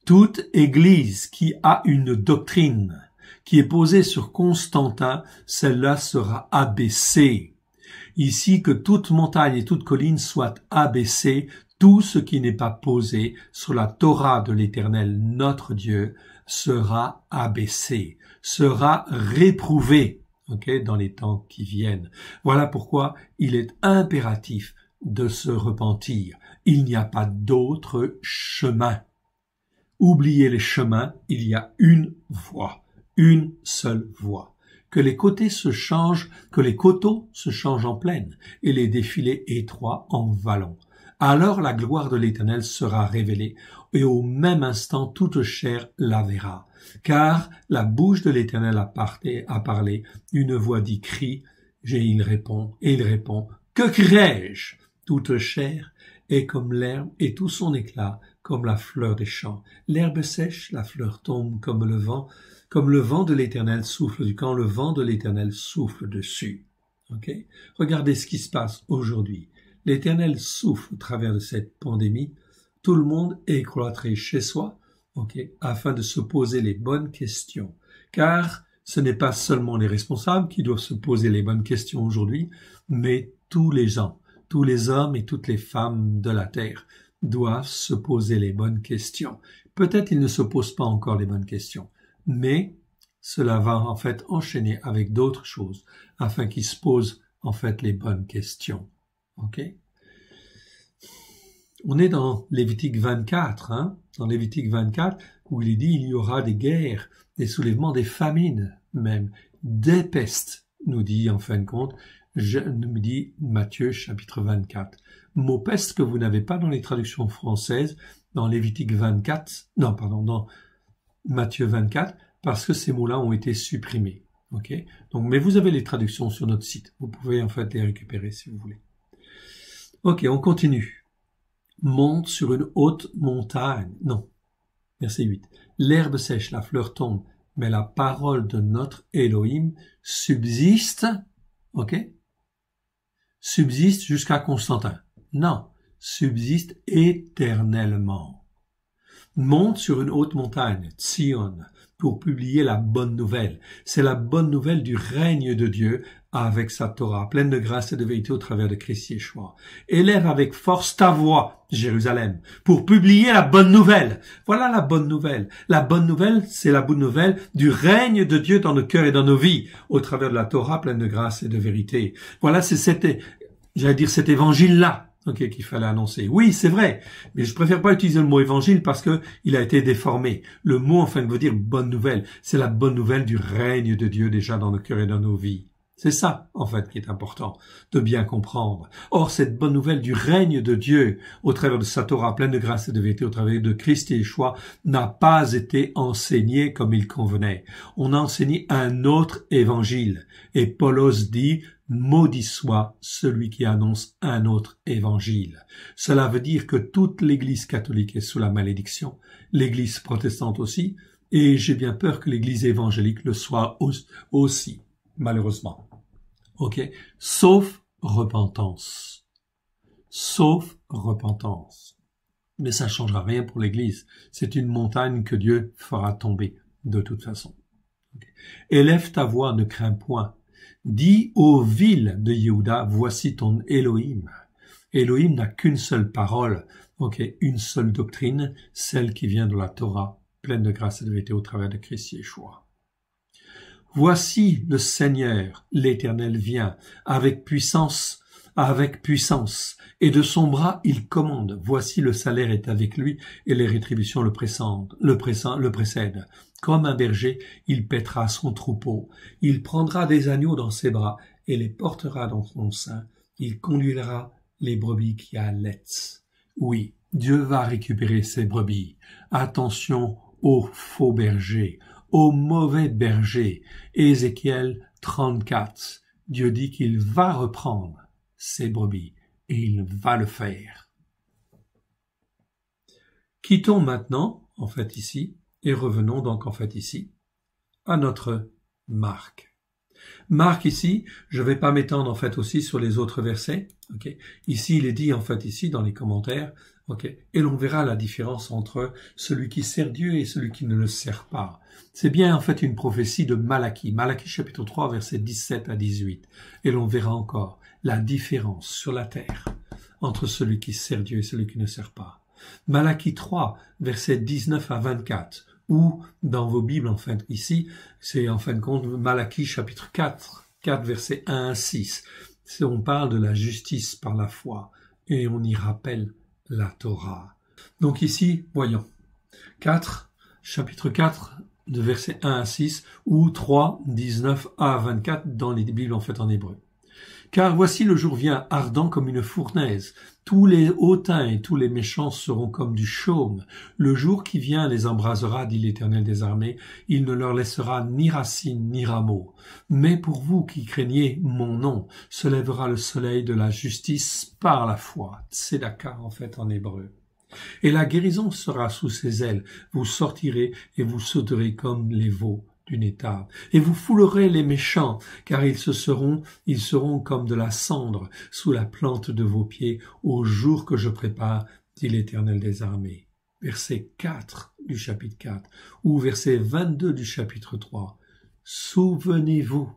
toute église qui a une doctrine qui est posée sur Constantin, celle-là sera abaissée. Ici, que toute montagne et toute colline soient abaissées, tout ce qui n'est pas posé sur la Torah de l'Éternel, notre Dieu, sera abaissé, sera réprouvé. Okay, dans les temps qui viennent. Voilà pourquoi il est impératif de se repentir. Il n'y a pas d'autre chemin. Oubliez les chemins, il y a une voie, une seule voie. Que les côtés se changent, que les coteaux se changent en plaine et les défilés étroits en vallons. Alors la gloire de l'Éternel sera révélée et au même instant toute chair la verra. Car la bouche de l'Éternel a parlé, une voix dit crie, et il répond, que crierai-je? Toute chair est comme l'herbe et tout son éclat comme la fleur des champs. L'herbe sèche, la fleur tombe comme le vent de l'Éternel souffle du camp, le vent de l'Éternel souffle dessus. Okay? Regardez ce qui se passe aujourd'hui. L'Éternel souffle au travers de cette pandémie. Tout le monde est cloîtré chez soi, afin de se poser les bonnes questions. Car ce n'est pas seulement les responsables qui doivent se poser les bonnes questions aujourd'hui, mais tous les gens, tous les hommes et toutes les femmes de la terre doivent se poser les bonnes questions. Peut-être ils ne se posent pas encore les bonnes questions, mais cela va en fait enchaîner avec d'autres choses afin qu'ils se posent en fait les bonnes questions. Ok? On est dans Lévitique 24, dans Lévitique 24, où il est dit il y aura des guerres, des soulèvements, des famines même, des pestes, nous dit en fin de compte, nous dit Matthieu chapitre 24. Mot peste que vous n'avez pas dans les traductions françaises, dans Lévitique 24, dans Matthieu 24, parce que ces mots-là ont été supprimés. Ok? Donc, mais vous avez les traductions sur notre site. Vous pouvez en fait les récupérer si vous voulez. Ok, on continue. Monte sur une haute montagne. Non. Verset 8. L'herbe sèche, la fleur tombe, mais la parole de notre Elohim subsiste, subsiste jusqu'à Constantin. Non, subsiste éternellement. Monte sur une haute montagne, Tzion, pour publier la bonne nouvelle. C'est la bonne nouvelle du règne de Dieu avec sa Torah, pleine de grâce et de vérité au travers de Christ Yeshua. Élève avec force ta voix, Jérusalem, pour publier la bonne nouvelle. Voilà la bonne nouvelle. La bonne nouvelle, c'est la bonne nouvelle du règne de Dieu dans nos cœurs et dans nos vies, au travers de la Torah, pleine de grâce et de vérité. Voilà, c'est cet évangile-là. Qu'il fallait annoncer. Oui, c'est vrai, mais je préfère pas utiliser le mot évangile parce que il a été déformé. Le mot, enfin, veut dire bonne nouvelle. C'est la bonne nouvelle du règne de Dieu déjà dans nos cœurs et dans nos vies. C'est ça, en fait, qui est important de bien comprendre. Or, cette bonne nouvelle du règne de Dieu, au travers de sa Torah pleine de grâce et de vérité, au travers de Christ et Yeshua, n'a pas été enseignée comme il convenait. On a enseigné un autre évangile. Et Paulos dit, maudit soit celui qui annonce un autre évangile. Cela veut dire que toute l'Église catholique est sous la malédiction, l'Église protestante aussi, et j'ai bien peur que l'Église évangélique le soit aussi, malheureusement. Sauf repentance. Sauf repentance. Mais ça ne changera rien pour l'Église. C'est une montagne que Dieu fera tomber de toute façon. Élève ta voix, ne crains point. Dis aux villes de Yehuda, voici ton Elohim. Elohim n'a qu'une seule parole, une seule doctrine, celle qui vient de la Torah, pleine de grâce et de vérité au travers de Christ Yeshua. Voici le Seigneur, l'Éternel vient, avec puissance, et de son bras il commande. Voici le salaire est avec lui, et les rétributions le précèdent. Comme un berger, il paîtra son troupeau. Il prendra des agneaux dans ses bras, et les portera dans son sein. Il conduira les brebis qui allaitent. Oui, Dieu va récupérer ses brebis. Attention aux faux bergers, aux mauvais bergers. Ézéchiel 34. Dieu dit qu'il va reprendre ses brebis, et il va le faire. Quittons maintenant, en fait ici, et revenons donc en fait ici, à notre Marc. Marc ici, je ne vais pas m'étendre en fait aussi sur les autres versets. Ici, il est dit en fait ici dans les commentaires, et l'on verra la différence entre celui qui sert Dieu et celui qui ne le sert pas. C'est bien en fait une prophétie de Malachie. Malachie chapitre 3, versets 17 à 18. Et l'on verra encore la différence sur la terre entre celui qui sert Dieu et celui qui ne sert pas. Malachie 3, versets 19 à 24. Ou dans vos Bibles, en fait, ici, c'est en fin de compte Malachie chapitre 4 versets 1 à 6. On parle de la justice par la foi. et on y rappelle la Torah. Donc ici, voyons, chapitre 4, de versets 1 à 6, ou 3, 19 à 24 dans les Bibles en fait en hébreu. Car voici le jour vient ardent comme une fournaise. Tous les hautains et tous les méchants seront comme du chaume. Le jour qui vient les embrasera, dit l'Éternel des armées. Il ne leur laissera ni racine ni rameaux. Mais pour vous qui craignez mon nom, se lèvera le soleil de la justice par la foi. Tzedaka en fait en hébreu. Et la guérison sera sous ses ailes. Vous sortirez et vous sauterez comme les veaux d'une étable. Et vous foulerez les méchants, car ils seront comme de la cendre sous la plante de vos pieds au jour que je prépare, dit l'Éternel des armées. Verset 4 du chapitre 4, ou verset 22 du chapitre 3. Souvenez-vous,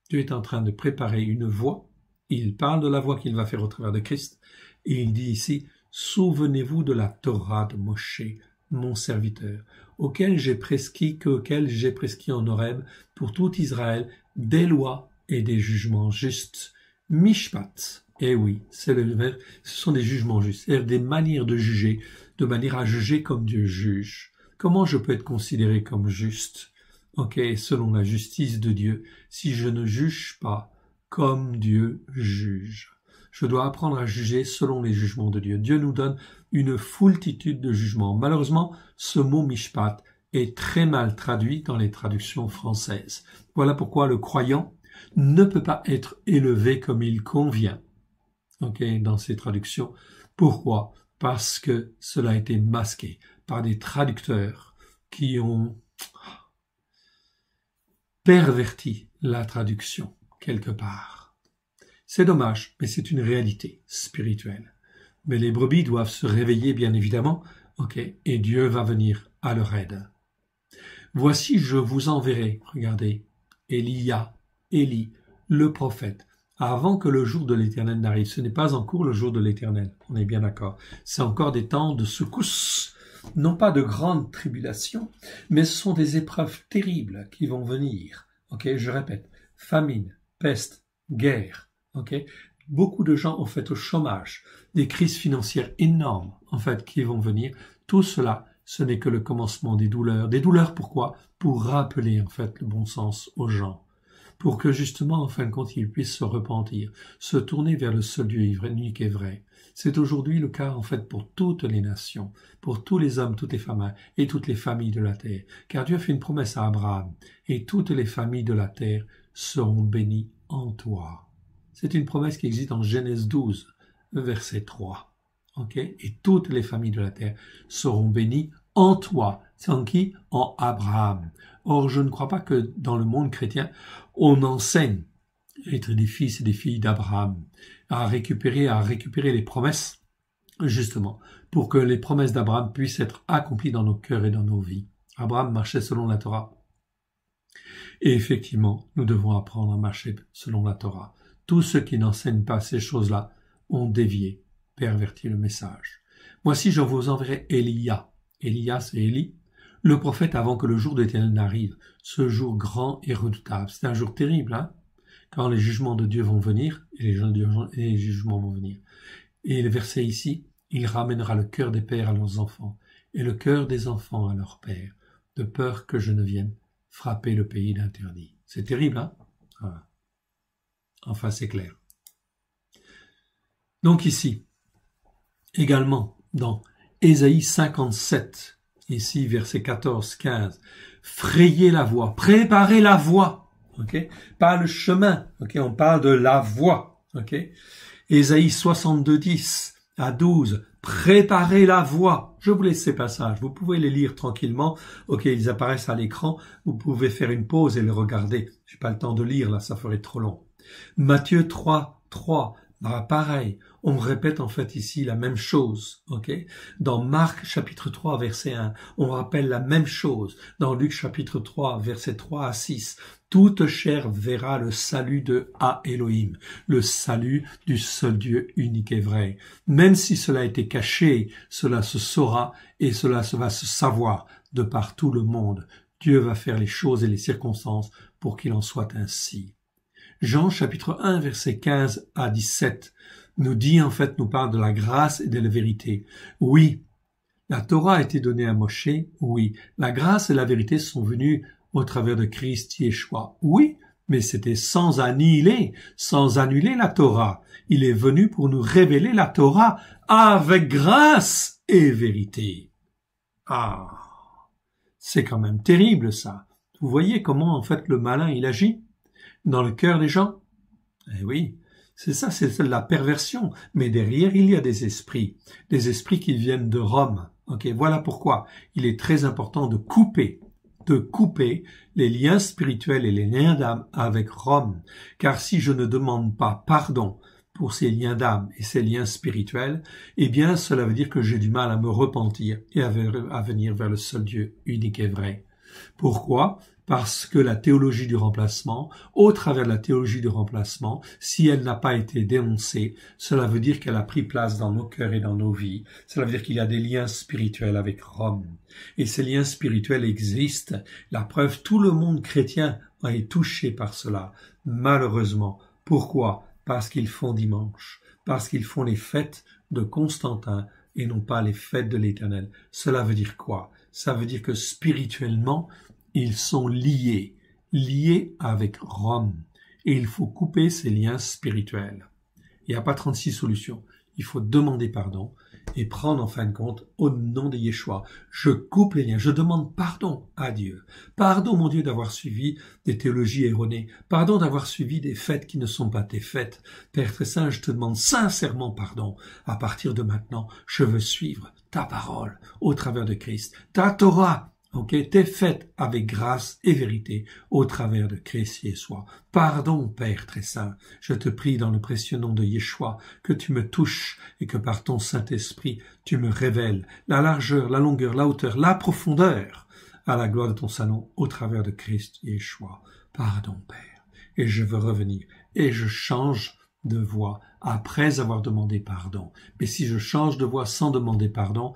Dieu est en train de préparer une voie. Il parle de la voie qu'il va faire au travers de Christ, et il dit ici, souvenez-vous de la Torah de Moshe, mon serviteur, auquel j'ai prescrit en Horeb pour tout Israël des lois et des jugements justes. Mishpat, eh oui, ce sont des jugements justes, c'est-à-dire des manières de juger, de manière à juger comme Dieu juge. Comment je peux être considéré comme juste? Selon la justice de Dieu, si je ne juge pas comme Dieu juge. Je dois apprendre à juger selon les jugements de Dieu. Dieu nous donne une foultitude de jugements. Malheureusement, ce mot mishpat est très mal traduit dans les traductions françaises. Voilà pourquoi le croyant ne peut pas être élevé comme il convient. Dans ces traductions. Pourquoi? Parce que cela a été masqué par des traducteurs qui ont perverti la traduction quelque part. C'est dommage, mais c'est une réalité spirituelle. Mais les brebis doivent se réveiller, bien évidemment, et Dieu va venir à leur aide. Voici, je vous enverrai, regardez, Élie, le prophète, avant que le jour de l'Éternel n'arrive. Ce n'est pas encore le jour de l'Éternel, on est bien d'accord. C'est encore des temps de secousse, non pas de grande tribulation, mais ce sont des épreuves terribles qui vont venir. Je répète, famine, peste, guerre. Beaucoup de gens ont fait au chômage, des crises financières énormes qui vont venir. Tout cela, ce n'est que le commencement des douleurs. Des douleurs pourquoi? Pour rappeler le bon sens aux gens, pour que justement en fin de compte ils puissent se repentir, se tourner vers le seul Dieu unique et vrai. C'est aujourd'hui le cas pour toutes les nations, pour tous les hommes, toutes les femmes et toutes les familles de la terre, car Dieu a fait une promesse à Abraham, et toutes les familles de la terre seront bénies en toi. C'est une promesse qui existe en Genèse 12, verset 3. Et toutes les familles de la terre seront bénies en toi. C'est en qui? En Abraham. Or, je ne crois pas que dans le monde chrétien, on enseigne être des fils et des filles d'Abraham, à récupérer les promesses, justement, pour que les promesses d'Abraham puissent être accomplies dans nos cœurs et dans nos vies. Abraham marchait selon la Torah. Et effectivement, nous devons apprendre à marcher selon la Torah. Tous ceux qui n'enseignent pas ces choses-là ont dévié, perverti le message. Voici, je vous enverrai Élia. Élia, c'est Élie, le prophète avant que le jour de l'Éternel n'arrive. Ce jour grand et redoutable. C'est un jour terrible, quand les jugements de Dieu vont venir, et les jugements vont venir. Et le verset ici, il ramènera le cœur des pères à leurs enfants, et le cœur des enfants à leurs pères, de peur que je ne vienne frapper le pays d'interdit. C'est terrible, Voilà. Enfin, c'est clair. Donc ici, également, dans Ésaïe 57, ici, versets 14, 15, frayez la voie, préparez la voie, pas le chemin, on parle de la voie, Ésaïe 62, 10 à 12, préparez la voie. Je vous laisse ces passages, vous pouvez les lire tranquillement, ils apparaissent à l'écran, vous pouvez faire une pause et les regarder. J'ai pas le temps de lire, là, ça ferait trop long. Matthieu 3, 3, pareil, on répète ici la même chose, Dans Marc chapitre 3 verset 1, on rappelle la même chose. Dans Luc chapitre 3 verset 3 à 6, toute chair verra le salut de Elohim, le salut du seul Dieu unique et vrai. Même si cela a été caché, cela se saura et cela va se savoir de par tout le monde. Dieu va faire les choses et les circonstances pour qu'il en soit ainsi. Jean chapitre 1 verset 15 à 17. nous dit en fait, nous parle de la grâce et de la vérité. Oui, la Torah a été donnée à Moshe, oui. La grâce et la vérité sont venues au travers de Christ Yeshua, oui, mais c'était sans annuler la Torah. Il est venu pour nous révéler la Torah avec grâce et vérité. Ah, c'est quand même terrible ça. Vous voyez comment en fait le malin il agit dans le cœur des gens? Eh oui, c'est ça, c'est la perversion. Mais derrière il y a des esprits qui viennent de Rome. Ok, voilà pourquoi il est très important de couper les liens spirituels et les liens d'âme avec Rome. Car si je ne demande pas pardon pour ces liens d'âme et ces liens spirituels, eh bien, cela veut dire que j'ai du mal à me repentir et à venir vers le seul Dieu unique et vrai. Pourquoi? Parce que la théologie du remplacement, au travers de la théologie du remplacement, si elle n'a pas été dénoncée, cela veut dire qu'elle a pris place dans nos cœurs et dans nos vies. Cela veut dire qu'il y a des liens spirituels avec Rome. Et ces liens spirituels existent. La preuve, tout le monde chrétien est touché par cela. Malheureusement. Pourquoi? Parce qu'ils font dimanche. Parce qu'ils font les fêtes de Constantin et non pas les fêtes de l'Éternel. Cela veut dire quoi? Ça veut dire que spirituellement, ils sont liés avec Rome. Et il faut couper ces liens spirituels. Il n'y a pas 36 solutions. Il faut demander pardon et prendre en fin de compte au nom de Yeshua. Je coupe les liens. Je demande pardon à Dieu. Pardon, mon Dieu, d'avoir suivi des théologies erronées. Pardon d'avoir suivi des fêtes qui ne sont pas tes fêtes. Père très saint, je te demande sincèrement pardon. À partir de maintenant, je veux suivre ta parole au travers de Christ. Ta Torah, t'es faite avec grâce et vérité au travers de Christ Yeshua. Pardon, Père très saint, je te prie dans le précieux nom de Yeshua que tu me touches et que par ton Saint-Esprit tu me révèles la largeur, la longueur, la hauteur, la profondeur à la gloire de ton Saint-Nom au travers de Christ Yeshua. Pardon, Père, et je veux revenir et je change de voix après avoir demandé pardon. Mais si je change de voix sans demander pardon,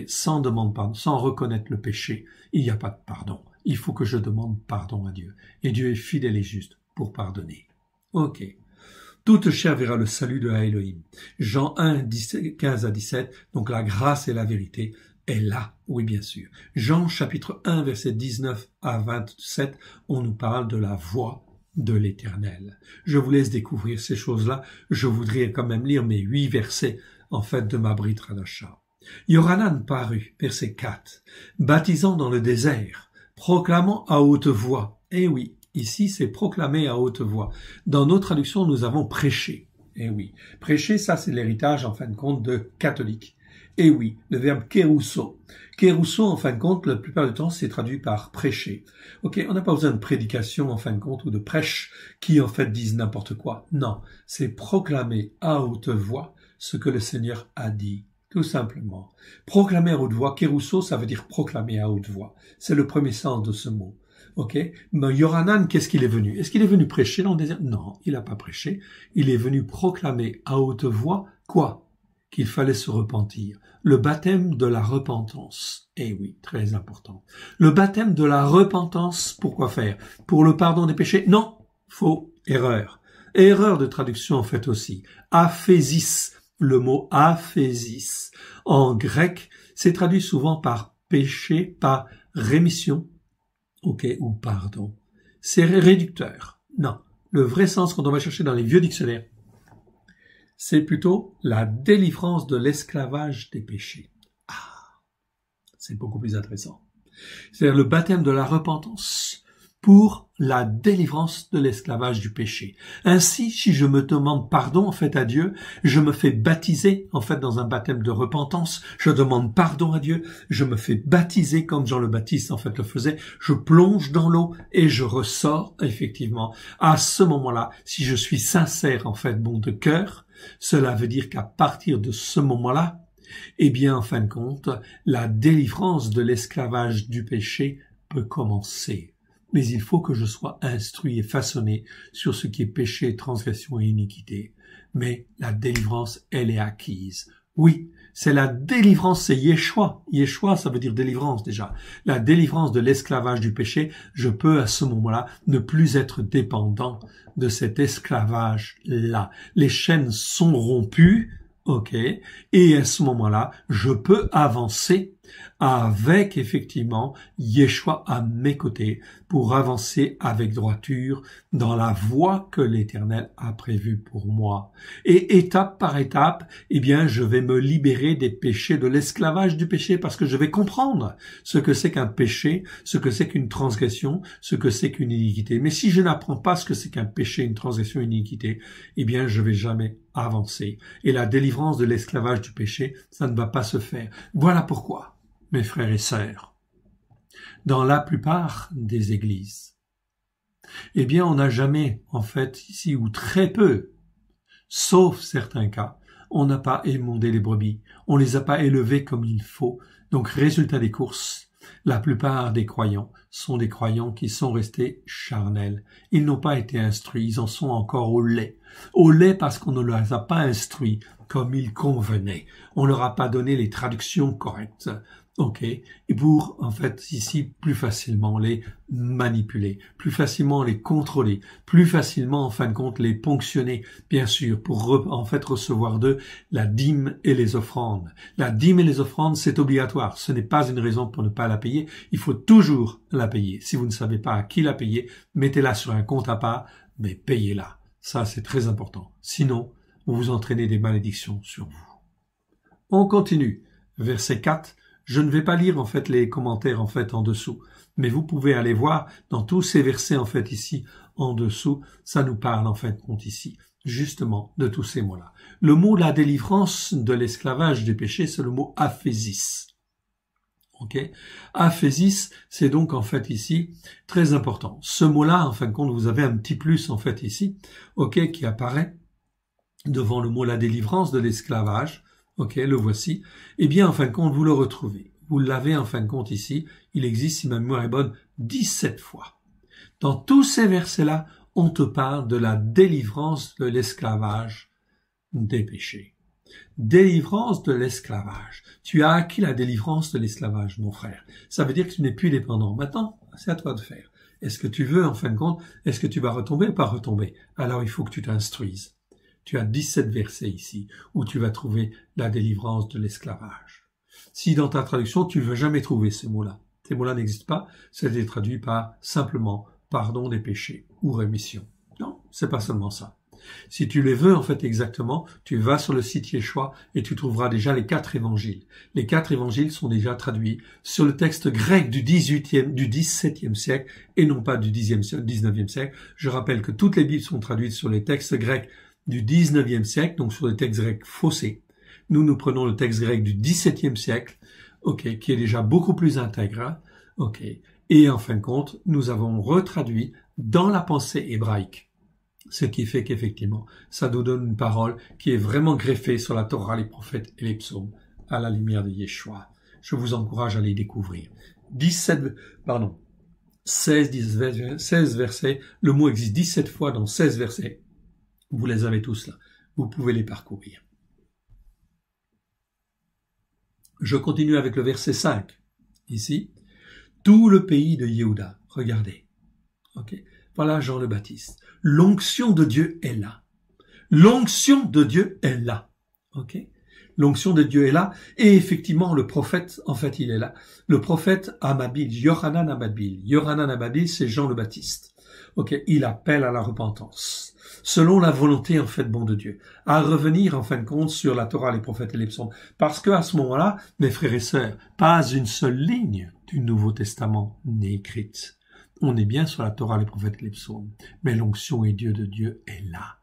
sans demander pardon, sans reconnaître le péché, il n'y a pas de pardon. Il faut que je demande pardon à Dieu. Et Dieu est fidèle et juste pour pardonner. Toute chair verra le salut de Elohim. Jean 1, 15 à 17, donc la grâce et la vérité est là, oui bien sûr. Jean chapitre 1, verset 19 à 27, on nous parle de la voix de l'Éternel. Je vous laisse découvrir ces choses-là. Je voudrais quand même lire mes 8 versets, en fait, de ma Brit Hadasha. Yohanan parut, verset 4, baptisant dans le désert, proclamant à haute voix. Eh oui, ici c'est proclamer à haute voix. Dans nos traductions, nous avons prêché. Eh oui, prêcher, ça c'est l'héritage en fin de compte de catholiques. Eh oui, le verbe kérousso. Kérousso, en fin de compte, la plupart du temps, c'est traduit par prêcher. On n'a pas besoin de prédication, en fin de compte, ou de prêche qui, en fait, disent n'importe quoi. Non, c'est proclamer à haute voix ce que le Seigneur a dit. Tout simplement. Proclamer à haute voix, kérousso, ça veut dire proclamer à haute voix. C'est le premier sens de ce mot. Mais Yohanan, qu'est-ce qu'il est venu? Est-ce qu'il est venu prêcher dans le désert? Non, il n'a pas prêché. Il est venu proclamer à haute voix, quoi? Qu'il fallait se repentir. Le baptême de la repentance. Eh oui, très important. Le baptême de la repentance, pourquoi faire? Pour le pardon des péchés? Non, faux, erreur. Erreur de traduction en fait aussi. Aphésis. Le mot aphésis, en grec, c'est traduit souvent par péché, par rémission, ou pardon. C'est réducteur. Non, le vrai sens quand on va chercher dans les vieux dictionnaires, c'est plutôt la délivrance de l'esclavage des péchés. Ah, c'est beaucoup plus intéressant. C'est-à-dire le baptême de la repentance pour la délivrance de l'esclavage du péché. Ainsi, si je me demande pardon en fait à Dieu, je me fais baptiser en fait dans un baptême de repentance, je demande pardon à Dieu, je me fais baptiser comme Jean le Baptiste en fait le faisait, je plonge dans l'eau et je ressors effectivement. À ce moment-là, si je suis sincère en fait bon de cœur, cela veut dire qu'à partir de ce moment-là, eh bien en fin de compte, la délivrance de l'esclavage du péché peut commencer. Mais il faut que je sois instruit et façonné sur ce qui est péché, transgression et iniquité. Mais la délivrance, elle est acquise Oui, c'est la délivrance, c'est Yeshua. Yeshua, ça veut dire délivrance déjà. La délivrance de l'esclavage du péché. Je peux à ce moment-là ne plus être dépendant de cet esclavage-là. Les chaînes sont rompues, ok, et à ce moment-là, je peux avancer avec effectivement Yeshua à mes côtés pour avancer avec droiture dans la voie que l'Éternel a prévue pour moi. Et étape par étape, eh bien, je vais me libérer des péchés, de l'esclavage du péché, parce que je vais comprendre ce que c'est qu'un péché, ce que c'est qu'une transgression, ce que c'est qu'une iniquité. Mais si je n'apprends pas ce que c'est qu'un péché, une transgression, une iniquité, eh bien, je vais jamais avancer. Et la délivrance de l'esclavage du péché, ça ne va pas se faire. Voilà pourquoi, mes frères et sœurs, dans la plupart des églises, eh bien, on n'a jamais, en fait, ici, ou très peu, sauf certains cas, on n'a pas émondé les brebis, on les a pas élevées comme il faut. Donc, résultat des courses, la plupart des croyants sont des croyants qui sont restés charnels. Ils n'ont pas été instruits, ils en sont encore au lait. Au lait parce qu'on ne les a pas instruits comme il convenait. On leur a pas donné les traductions correctes. Ok, et pour, en fait, ici, plus facilement les manipuler, plus facilement les contrôler, plus facilement, en fin de compte, les ponctionner, bien sûr, pour, en fait, recevoir d'eux la dîme et les offrandes. La dîme et les offrandes, c'est obligatoire. Ce n'est pas une raison pour ne pas la payer. Il faut toujours la payer. Si vous ne savez pas à qui la payer, mettez-la sur un compte à part, mais payez-la. Ça, c'est très important. Sinon, vous vous entraînez des malédictions sur vous. On continue. Verset 4. Je ne vais pas lire en fait les commentaires en fait en dessous, mais vous pouvez aller voir dans tous ces versets en fait ici en dessous, ça nous parle en fait compte ici justement de tous ces mots-là. Le mot la délivrance de l'esclavage des péchés, c'est le mot aphésis. Ok, aphésis, c'est donc en fait ici très important. Ce mot-là, en fin de compte, vous avez un petit plus en fait ici, ok, qui apparaît devant le mot la délivrance de l'esclavage. Ok, le voici. Eh bien, en fin de compte, vous le retrouvez. Vous l'avez, en fin de compte, ici. Il existe, si ma mémoire est bonne, 17 fois. Dans tous ces versets-là, on te parle de la délivrance de l'esclavage des péchés. Délivrance de l'esclavage. Tu as acquis la délivrance de l'esclavage, mon frère. Ça veut dire que tu n'es plus dépendant. Maintenant, c'est à toi de faire. Est-ce que tu veux, en fin de compte, est-ce que tu vas retomber ou pas retomber? Alors, il faut que tu t'instruises. Tu as 17 versets ici, où tu vas trouver la délivrance de l'esclavage. Si dans ta traduction, tu ne vas jamais trouver ces mots-là, ces mots-là n'existent pas, c'est traduit par simplement pardon des péchés ou rémission. Non, c'est pas seulement ça. Si tu les veux en fait exactement, tu vas sur le site Yeshua et tu trouveras déjà les 4 évangiles. Les 4 évangiles sont déjà traduits sur le texte grec du XVIIe siècle et non pas du XIXe siècle. Je rappelle que toutes les Bibles sont traduites sur les textes grecs du XIXe siècle, donc sur les textes grecs faussés. Nous prenons le texte grec du XVIIe siècle, ok, qui est déjà beaucoup plus intègre, ok. Et en fin de compte, nous avons retraduit dans la pensée hébraïque. Ce qui fait qu'effectivement, ça nous donne une parole qui est vraiment greffée sur la Torah, les prophètes et les psaumes, à la lumière de Yeshua. Je vous encourage à les découvrir. 16 versets, le mot existe 17 fois dans 16 versets. Vous les avez tous là. Vous pouvez les parcourir. Je continue avec le verset 5. Ici, tout le pays de Yehuda. Regardez. Ok. Voilà Jean le Baptiste. L'onction de Dieu est là. L'onction de Dieu est là. Ok. L'onction de Dieu est là. Et effectivement, le prophète, en fait, il est là. Le prophète Amabil, Yohanan Amabil. Yohanan Amabil, c'est Jean le Baptiste. Ok. Il appelle à la repentance. Selon la volonté, en fait, bon de Dieu, à revenir, en fin de compte, sur la Torah, les prophètes et les psaumes. Parce que à ce moment-là, mes frères et sœurs, pas une seule ligne du Nouveau Testament n'est écrite. On est bien sur la Torah, les prophètes et les psaumes. Mais l'onction et Dieu de Dieu est là.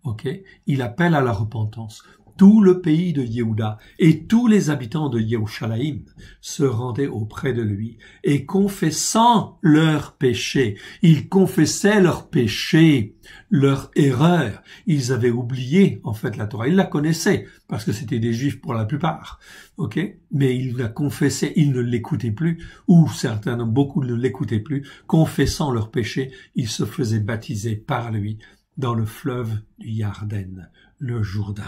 Ok? Il appelle à la repentance. Tout le pays de Yehuda et tous les habitants de Yerushalayim se rendaient auprès de lui et confessant leurs péchés. Ils confessaient leurs péchés, leur erreur. Ils avaient oublié, en fait, la Torah. Ils la connaissaient parce que c'était des Juifs pour la plupart. Ok? Mais ils la confessaient, ils ne l'écoutaient plus, ou certains, beaucoup ne l'écoutaient plus. Confessant leurs péchés, ils se faisaient baptiser par lui dans le fleuve du Yarden, le Jourdain.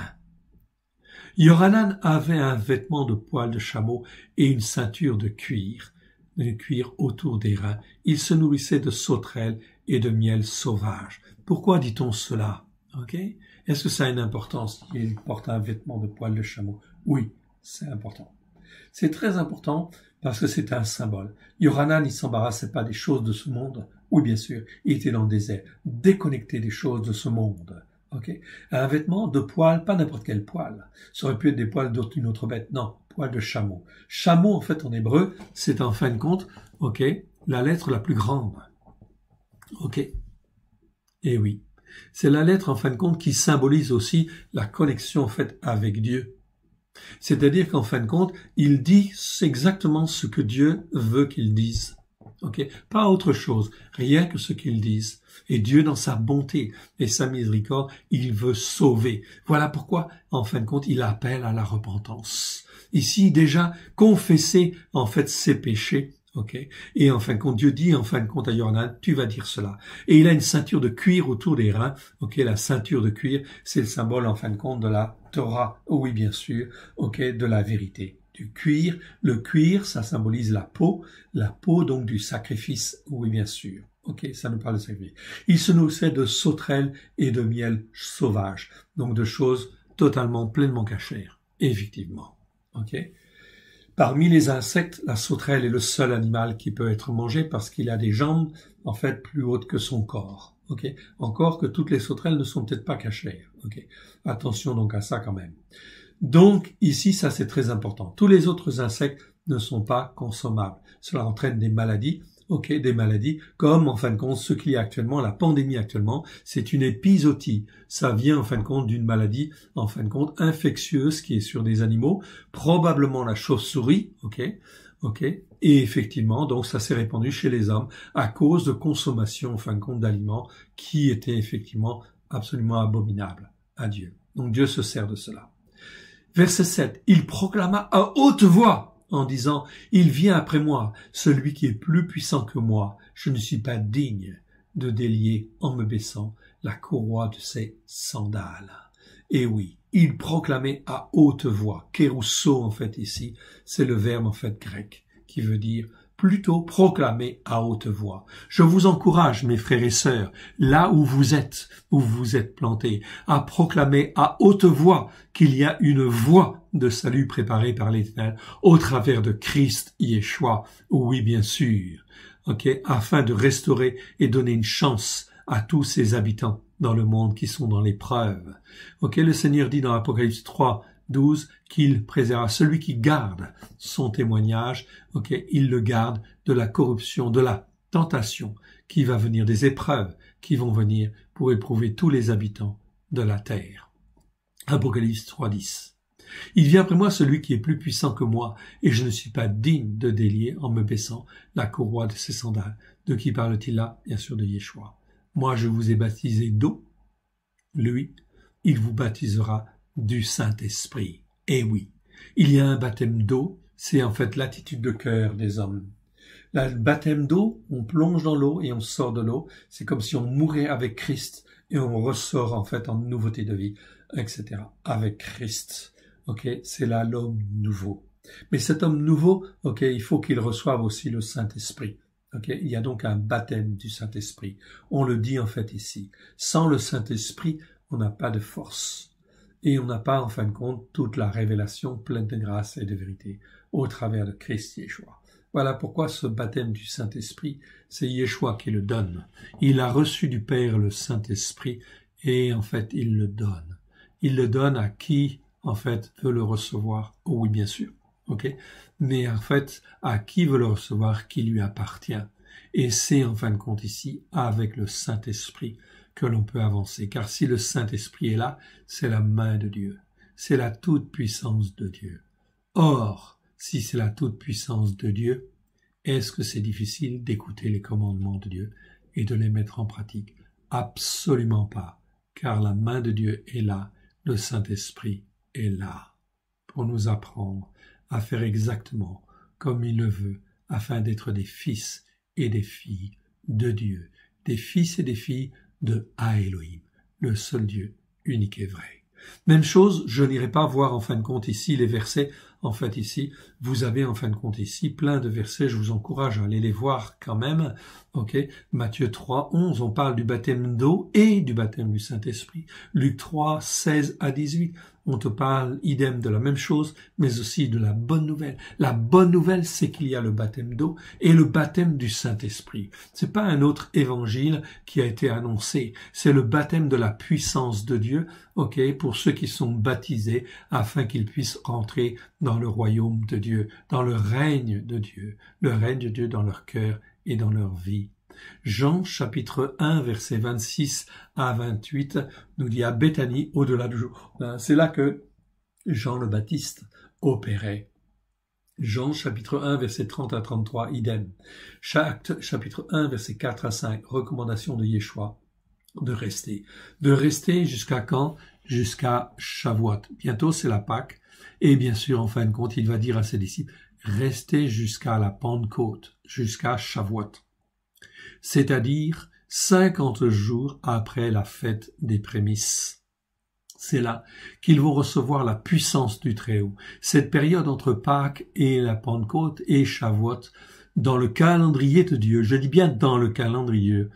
Yohanan avait un vêtement de poil de chameau et une ceinture de cuir autour des reins. Il se nourrissait de sauterelles et de miel sauvage. Pourquoi dit-on cela? Okay? Est-ce que ça a une importance qu'il porte un vêtement de poil de chameau? Oui, c'est important. C'est très important parce que c'est un symbole. Yohanan, il s'embarrassait pas des choses de ce monde. Oui, bien sûr, il était dans le désert, déconnecté des choses de ce monde. Okay? Un vêtement de poil, pas n'importe quel poil. Ça aurait pu être des poils d'une autre bête. Non, poil de chameau. Chameau, en fait, en hébreu, c'est en fin de compte, la lettre la plus grande. Et oui. C'est la lettre, en fin de compte, qui symbolise aussi la connexion, en fait, avec Dieu. C'est-à-dire qu'en fin de compte, il dit exactement ce que Dieu veut qu'il dise. Pas autre chose, rien que ce qu'il dise. Et Dieu, dans sa bonté et sa miséricorde, il veut sauver. Voilà pourquoi, en fin de compte, il appelle à la repentance. Ici, déjà, confesser, en fait, ses péchés. Et en fin de compte, Dieu dit, en fin de compte, à Yohanan, tu vas dire cela. Et il a une ceinture de cuir autour des reins. La ceinture de cuir, c'est le symbole, en fin de compte, de la Torah. Oui, bien sûr. De la vérité. Du cuir. Le cuir, ça symbolise la peau donc du sacrifice. Oui, bien sûr. Ça nous parle de sacrifice. Il se nourrissait de sauterelles et de miel sauvage. Donc de choses totalement, pleinement cachères. Effectivement. Parmi les insectes, la sauterelle est le seul animal qui peut être mangé parce qu'il a des jambes, en fait, plus hautes que son corps. Encore que toutes les sauterelles ne sont peut-être pas cachères. Attention donc à ça quand même. Donc, ici, ça c'est très important. Tous les autres insectes ne sont pas consommables. Cela entraîne des maladies. Des maladies comme, en fin de compte, ce qu'il y a actuellement, la pandémie actuellement, c'est une épizootie. Ça vient, en fin de compte, d'une maladie, en fin de compte, infectieuse qui est sur des animaux, probablement la chauve-souris, et effectivement, donc ça s'est répandu chez les hommes à cause de consommation, en fin de compte, d'aliments qui étaient effectivement absolument abominables à Dieu. Donc Dieu se sert de cela. Verset 7, il proclama à haute voix en disant, il vient après moi, celui qui est plus puissant que moi. Je ne suis pas digne de délier en me baissant la courroie de ses sandales. Et oui, il proclamait à haute voix. Kérousso, en fait, ici, c'est le verbe, en fait, grec, qui veut dire plutôt proclamer à haute voix. Je vous encourage, mes frères et sœurs, là où vous êtes plantés, à proclamer à haute voix qu'il y a une voie de salut préparée par l'Éternel au travers de Christ Yeshua. Oui, bien sûr. Afin de restaurer et donner une chance à tous ses habitants dans le monde qui sont dans l'épreuve. Le Seigneur dit dans Apocalypse 3:12 qu'il préservera celui qui garde son témoignage, il le garde de la corruption, de la tentation qui va venir, des épreuves qui vont venir pour éprouver tous les habitants de la terre. Apocalypse 3:10. Il vient après moi celui qui est plus puissant que moi, et je ne suis pas digne de délier en me baissant la courroie de ses sandales. De qui parle-t-il là? Bien sûr de Yeshua. Moi je vous ai baptisé d'eau, lui, il vous baptisera du Saint-Esprit. Et oui, il y a un baptême d'eau, c'est en fait l'attitude de cœur des hommes. Le baptême d'eau, on plonge dans l'eau et on sort de l'eau. C'est comme si on mourait avec Christ et on ressort en fait en nouveauté de vie, etc. Avec Christ. C'est là l'homme nouveau. Mais cet homme nouveau, il faut qu'il reçoive aussi le Saint-Esprit. Il y a donc un baptême du Saint-Esprit. On le dit en fait ici. Sans le Saint-Esprit, on n'a pas de force. Et on n'a pas, en fin de compte, toute la révélation pleine de grâce et de vérité au travers de Christ Yeshua. Voilà pourquoi ce baptême du Saint-Esprit, c'est Yeshua qui le donne. Il a reçu du Père le Saint-Esprit et en fait, il le donne. Il le donne à qui, en fait, veut le recevoir. Oh oui, bien sûr. Mais en fait, à qui veut le recevoir, qui lui appartient. Et c'est, en fin de compte, ici, avec le Saint-Esprit, que l'on peut avancer. Car si le Saint-Esprit est là, c'est la main de Dieu. C'est la toute-puissance de Dieu. Or, si c'est la toute-puissance de Dieu, est-ce que c'est difficile d'écouter les commandements de Dieu et de les mettre en pratique? Absolument pas, car la main de Dieu est là, le Saint-Esprit est là, pour nous apprendre à faire exactement comme il le veut, afin d'être des fils et des filles de Dieu, des fils et des filles de Ha Elohim, le seul Dieu unique et vrai. Même chose, je n'irai pas voir en fin de compte ici les versets. En fait ici, vous avez en fin de compte ici plein de versets, je vous encourage à aller les voir quand même. Ok, Matthieu 3, 11, on parle du baptême d'eau et du baptême du Saint-Esprit. Luc 3, 16 à 18, on te parle idem de la même chose, mais aussi de la bonne nouvelle. La bonne nouvelle, c'est qu'il y a le baptême d'eau et le baptême du Saint-Esprit. C'est pas un autre évangile qui a été annoncé, c'est le baptême de la puissance de Dieu, ok, pour ceux qui sont baptisés, afin qu'ils puissent rentrer dans le royaume de Dieu, dans le règne de Dieu dans leur cœur et dans leur vie. Jean chapitre 1 versets 26 à 28 nous dit à Béthanie au-delà du Jourdain. C'est là que Jean le Baptiste opérait. Jean chapitre 1 verset 30 à 33 idem. Chapitre 1 verset 4 à 5 recommandation de Yeshua de rester jusqu'à quand? Jusqu'à Shavuot. Bientôt c'est la Pâque et bien sûr en fin de compte il va dire à ses disciples restez jusqu'à la Pentecôte, jusqu'à Shavuot. C'est-à-dire 50 jours après la fête des prémices. C'est là qu'ils vont recevoir la puissance du Très-Haut. Cette période entre Pâques et la Pentecôte et Shavuot, dans le calendrier de Dieu, je dis bien dans le calendrier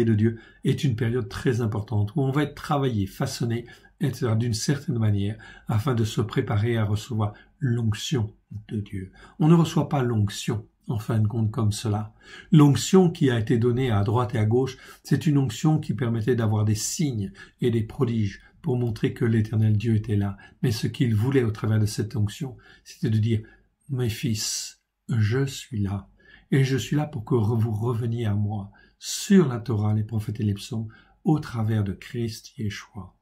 de Dieu, est une période très importante où on va être travaillé, façonné, etc., d'une certaine manière, afin de se préparer à recevoir l'onction de Dieu. On ne reçoit pas l'onction en fin de compte comme cela. L'onction qui a été donnée à droite et à gauche, c'est une onction qui permettait d'avoir des signes et des prodiges pour montrer que l'Éternel Dieu était là. Mais ce qu'il voulait au travers de cette onction, c'était de dire « Mes fils, je suis là, et je suis là pour que vous reveniez à moi sur la Torah, les prophètes et les psaumes, au travers de Christ Yeshua. »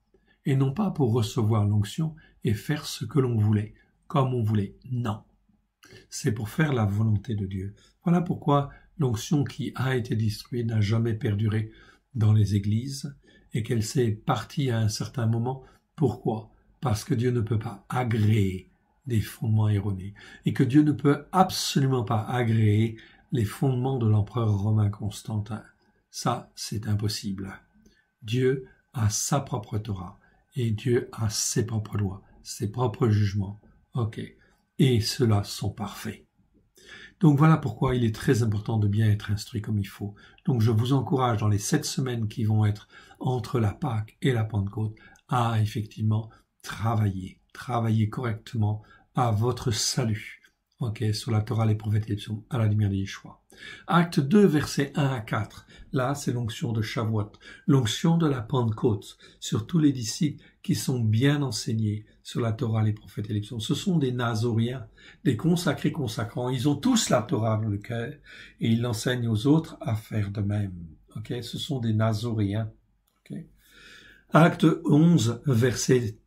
Et non pas pour recevoir l'onction et faire ce que l'on voulait, comme on voulait. Non. C'est pour faire la volonté de Dieu. Voilà pourquoi l'onction qui a été distribuée n'a jamais perduré dans les églises et qu'elle s'est partie à un certain moment. Pourquoi? Parce que Dieu ne peut pas agréer des fondements erronés et que Dieu ne peut absolument pas agréer les fondements de l'empereur romain Constantin. Ça, c'est impossible. Dieu a sa propre Torah et Dieu a ses propres lois, ses propres jugements. Ok. Et ceux-là sont parfaits. Donc voilà pourquoi il est très important de bien être instruit comme il faut. Donc je vous encourage dans les 7 semaines qui vont être entre la Pâque et la Pentecôte à effectivement travailler correctement à votre salut. Ok, sur la Torah, les prophètes et les psaumes, à la lumière de Yeshua. Acte 2, versets 1 à 4. Là, c'est l'onction de Shavuot, l'onction de la Pentecôte, sur tous les disciples qui sont bien enseignés sur la Torah, les prophètes et les psaumes. Ce sont des Nazoréens, des consacrés consacrants. Ils ont tous la Torah dans le cœur et ils l'enseignent aux autres à faire de même. Ok, ce sont des Nazoréens. Okay. Acte 11, verset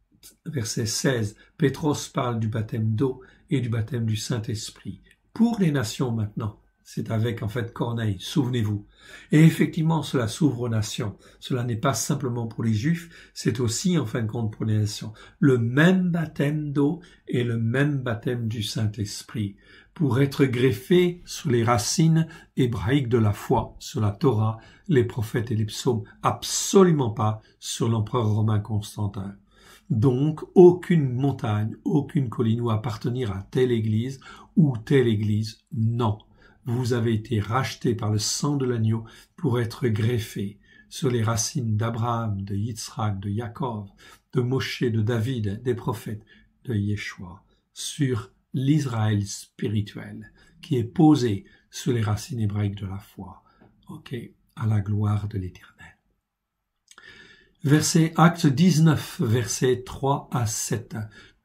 16. Pétros parle du baptême d'eau et du baptême du Saint-Esprit. Pour les nations maintenant, c'est avec en fait Corneille, souvenez-vous. Et effectivement, cela s'ouvre aux nations. Cela n'est pas simplement pour les Juifs, c'est aussi en fin de compte pour les nations. Le même baptême d'eau et le même baptême du Saint-Esprit pour être greffé sur les racines hébraïques de la foi, sur la Torah, les prophètes et les psaumes, absolument pas sur l'empereur romain Constantin. Donc, aucune montagne, aucune colline ou appartenir à telle église ou telle église, non. Vous avez été racheté par le sang de l'agneau pour être greffé sur les racines d'Abraham, de Yitzhak, de Yaakov, de Moshe, de David, des prophètes, de Yeshua, sur l'Israël spirituel qui est posé sur les racines hébraïques de la foi. Ok, à la gloire de l'Éternel. Acte 19, versets 3 à 7.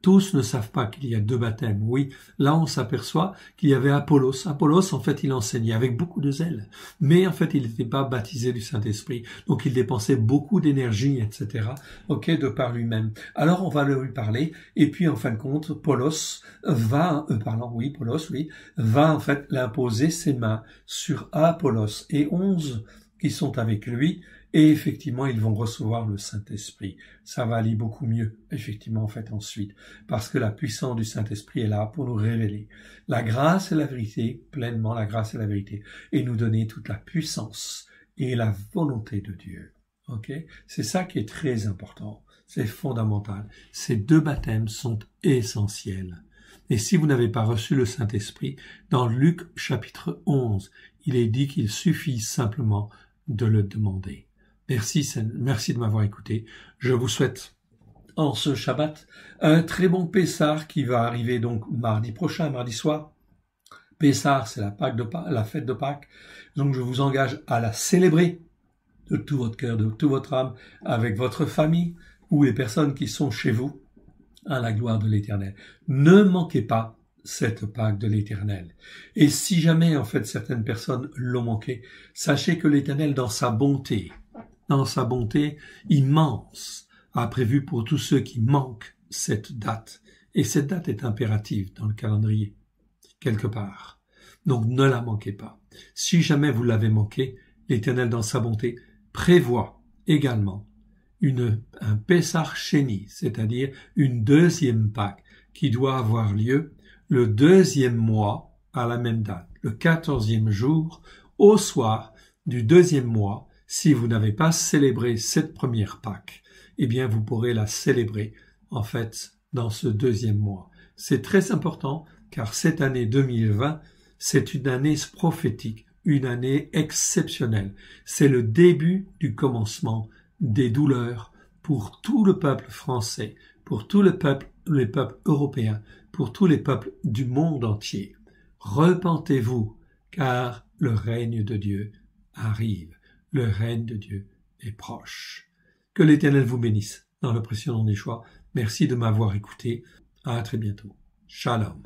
Tous ne savent pas qu'il y a 2 baptêmes. Oui, là on s'aperçoit qu'il y avait Apollos. Apollos, en fait, il enseignait avec beaucoup de zèle. Mais en fait, il n'était pas baptisé du Saint-Esprit. Donc il dépensait beaucoup d'énergie, etc. Ok, de par lui-même. Alors on va lui parler. Et puis en fin de compte, Apollos va en fait l'imposer ses mains sur Apollos et 11 qui sont avec lui. Et effectivement, ils vont recevoir le Saint-Esprit. Ça va aller beaucoup mieux, effectivement, en fait, ensuite. Parce que la puissance du Saint-Esprit est là pour nous révéler la grâce et la vérité, pleinement la grâce et la vérité, et nous donner toute la puissance et la volonté de Dieu. Ok? C'est ça qui est très important. c'est fondamental. Ces 2 baptêmes sont essentiels. Et si vous n'avez pas reçu le Saint-Esprit, dans Luc chapitre 11, il est dit qu'il suffit simplement de le demander. Merci de m'avoir écouté. Je vous souhaite en ce Shabbat un très bon Pessah qui va arriver donc mardi prochain, mardi soir. Pessah, c'est la fête de Pâques. Donc je vous engage à la célébrer de tout votre cœur, de toute votre âme, avec votre famille ou les personnes qui sont chez vous, à la gloire de l'Éternel. Ne manquez pas cette Pâque de l'Éternel. Et si jamais, en fait, certaines personnes l'ont manqué, sachez que l'Éternel, dans sa bonté immense, a prévu pour tous ceux qui manquent cette date. Et cette date est impérative dans le calendrier, quelque part. Donc ne la manquez pas. Si jamais vous l'avez manqué, l'Éternel, dans sa bonté, prévoit également un Pessah Sheni, c'est-à-dire une 2e Pâque, qui doit avoir lieu le 2e mois à la même date, le 14e jour, au soir du 2e mois. Si vous n'avez pas célébré cette première Pâque, eh bien vous pourrez la célébrer, en fait, dans ce 2e mois. C'est très important, car cette année 2020, c'est une année prophétique, une année exceptionnelle. C'est le début du commencement des douleurs pour tout le peuple français, pour tous les peuples européens, pour tous les peuples du monde entier. Repentez-vous, car le règne de Dieu arrive. Le règne de Dieu est proche. Que l'Éternel vous bénisse dans le précieux nom d'Yeshua. Merci de m'avoir écouté. À très bientôt. Shalom.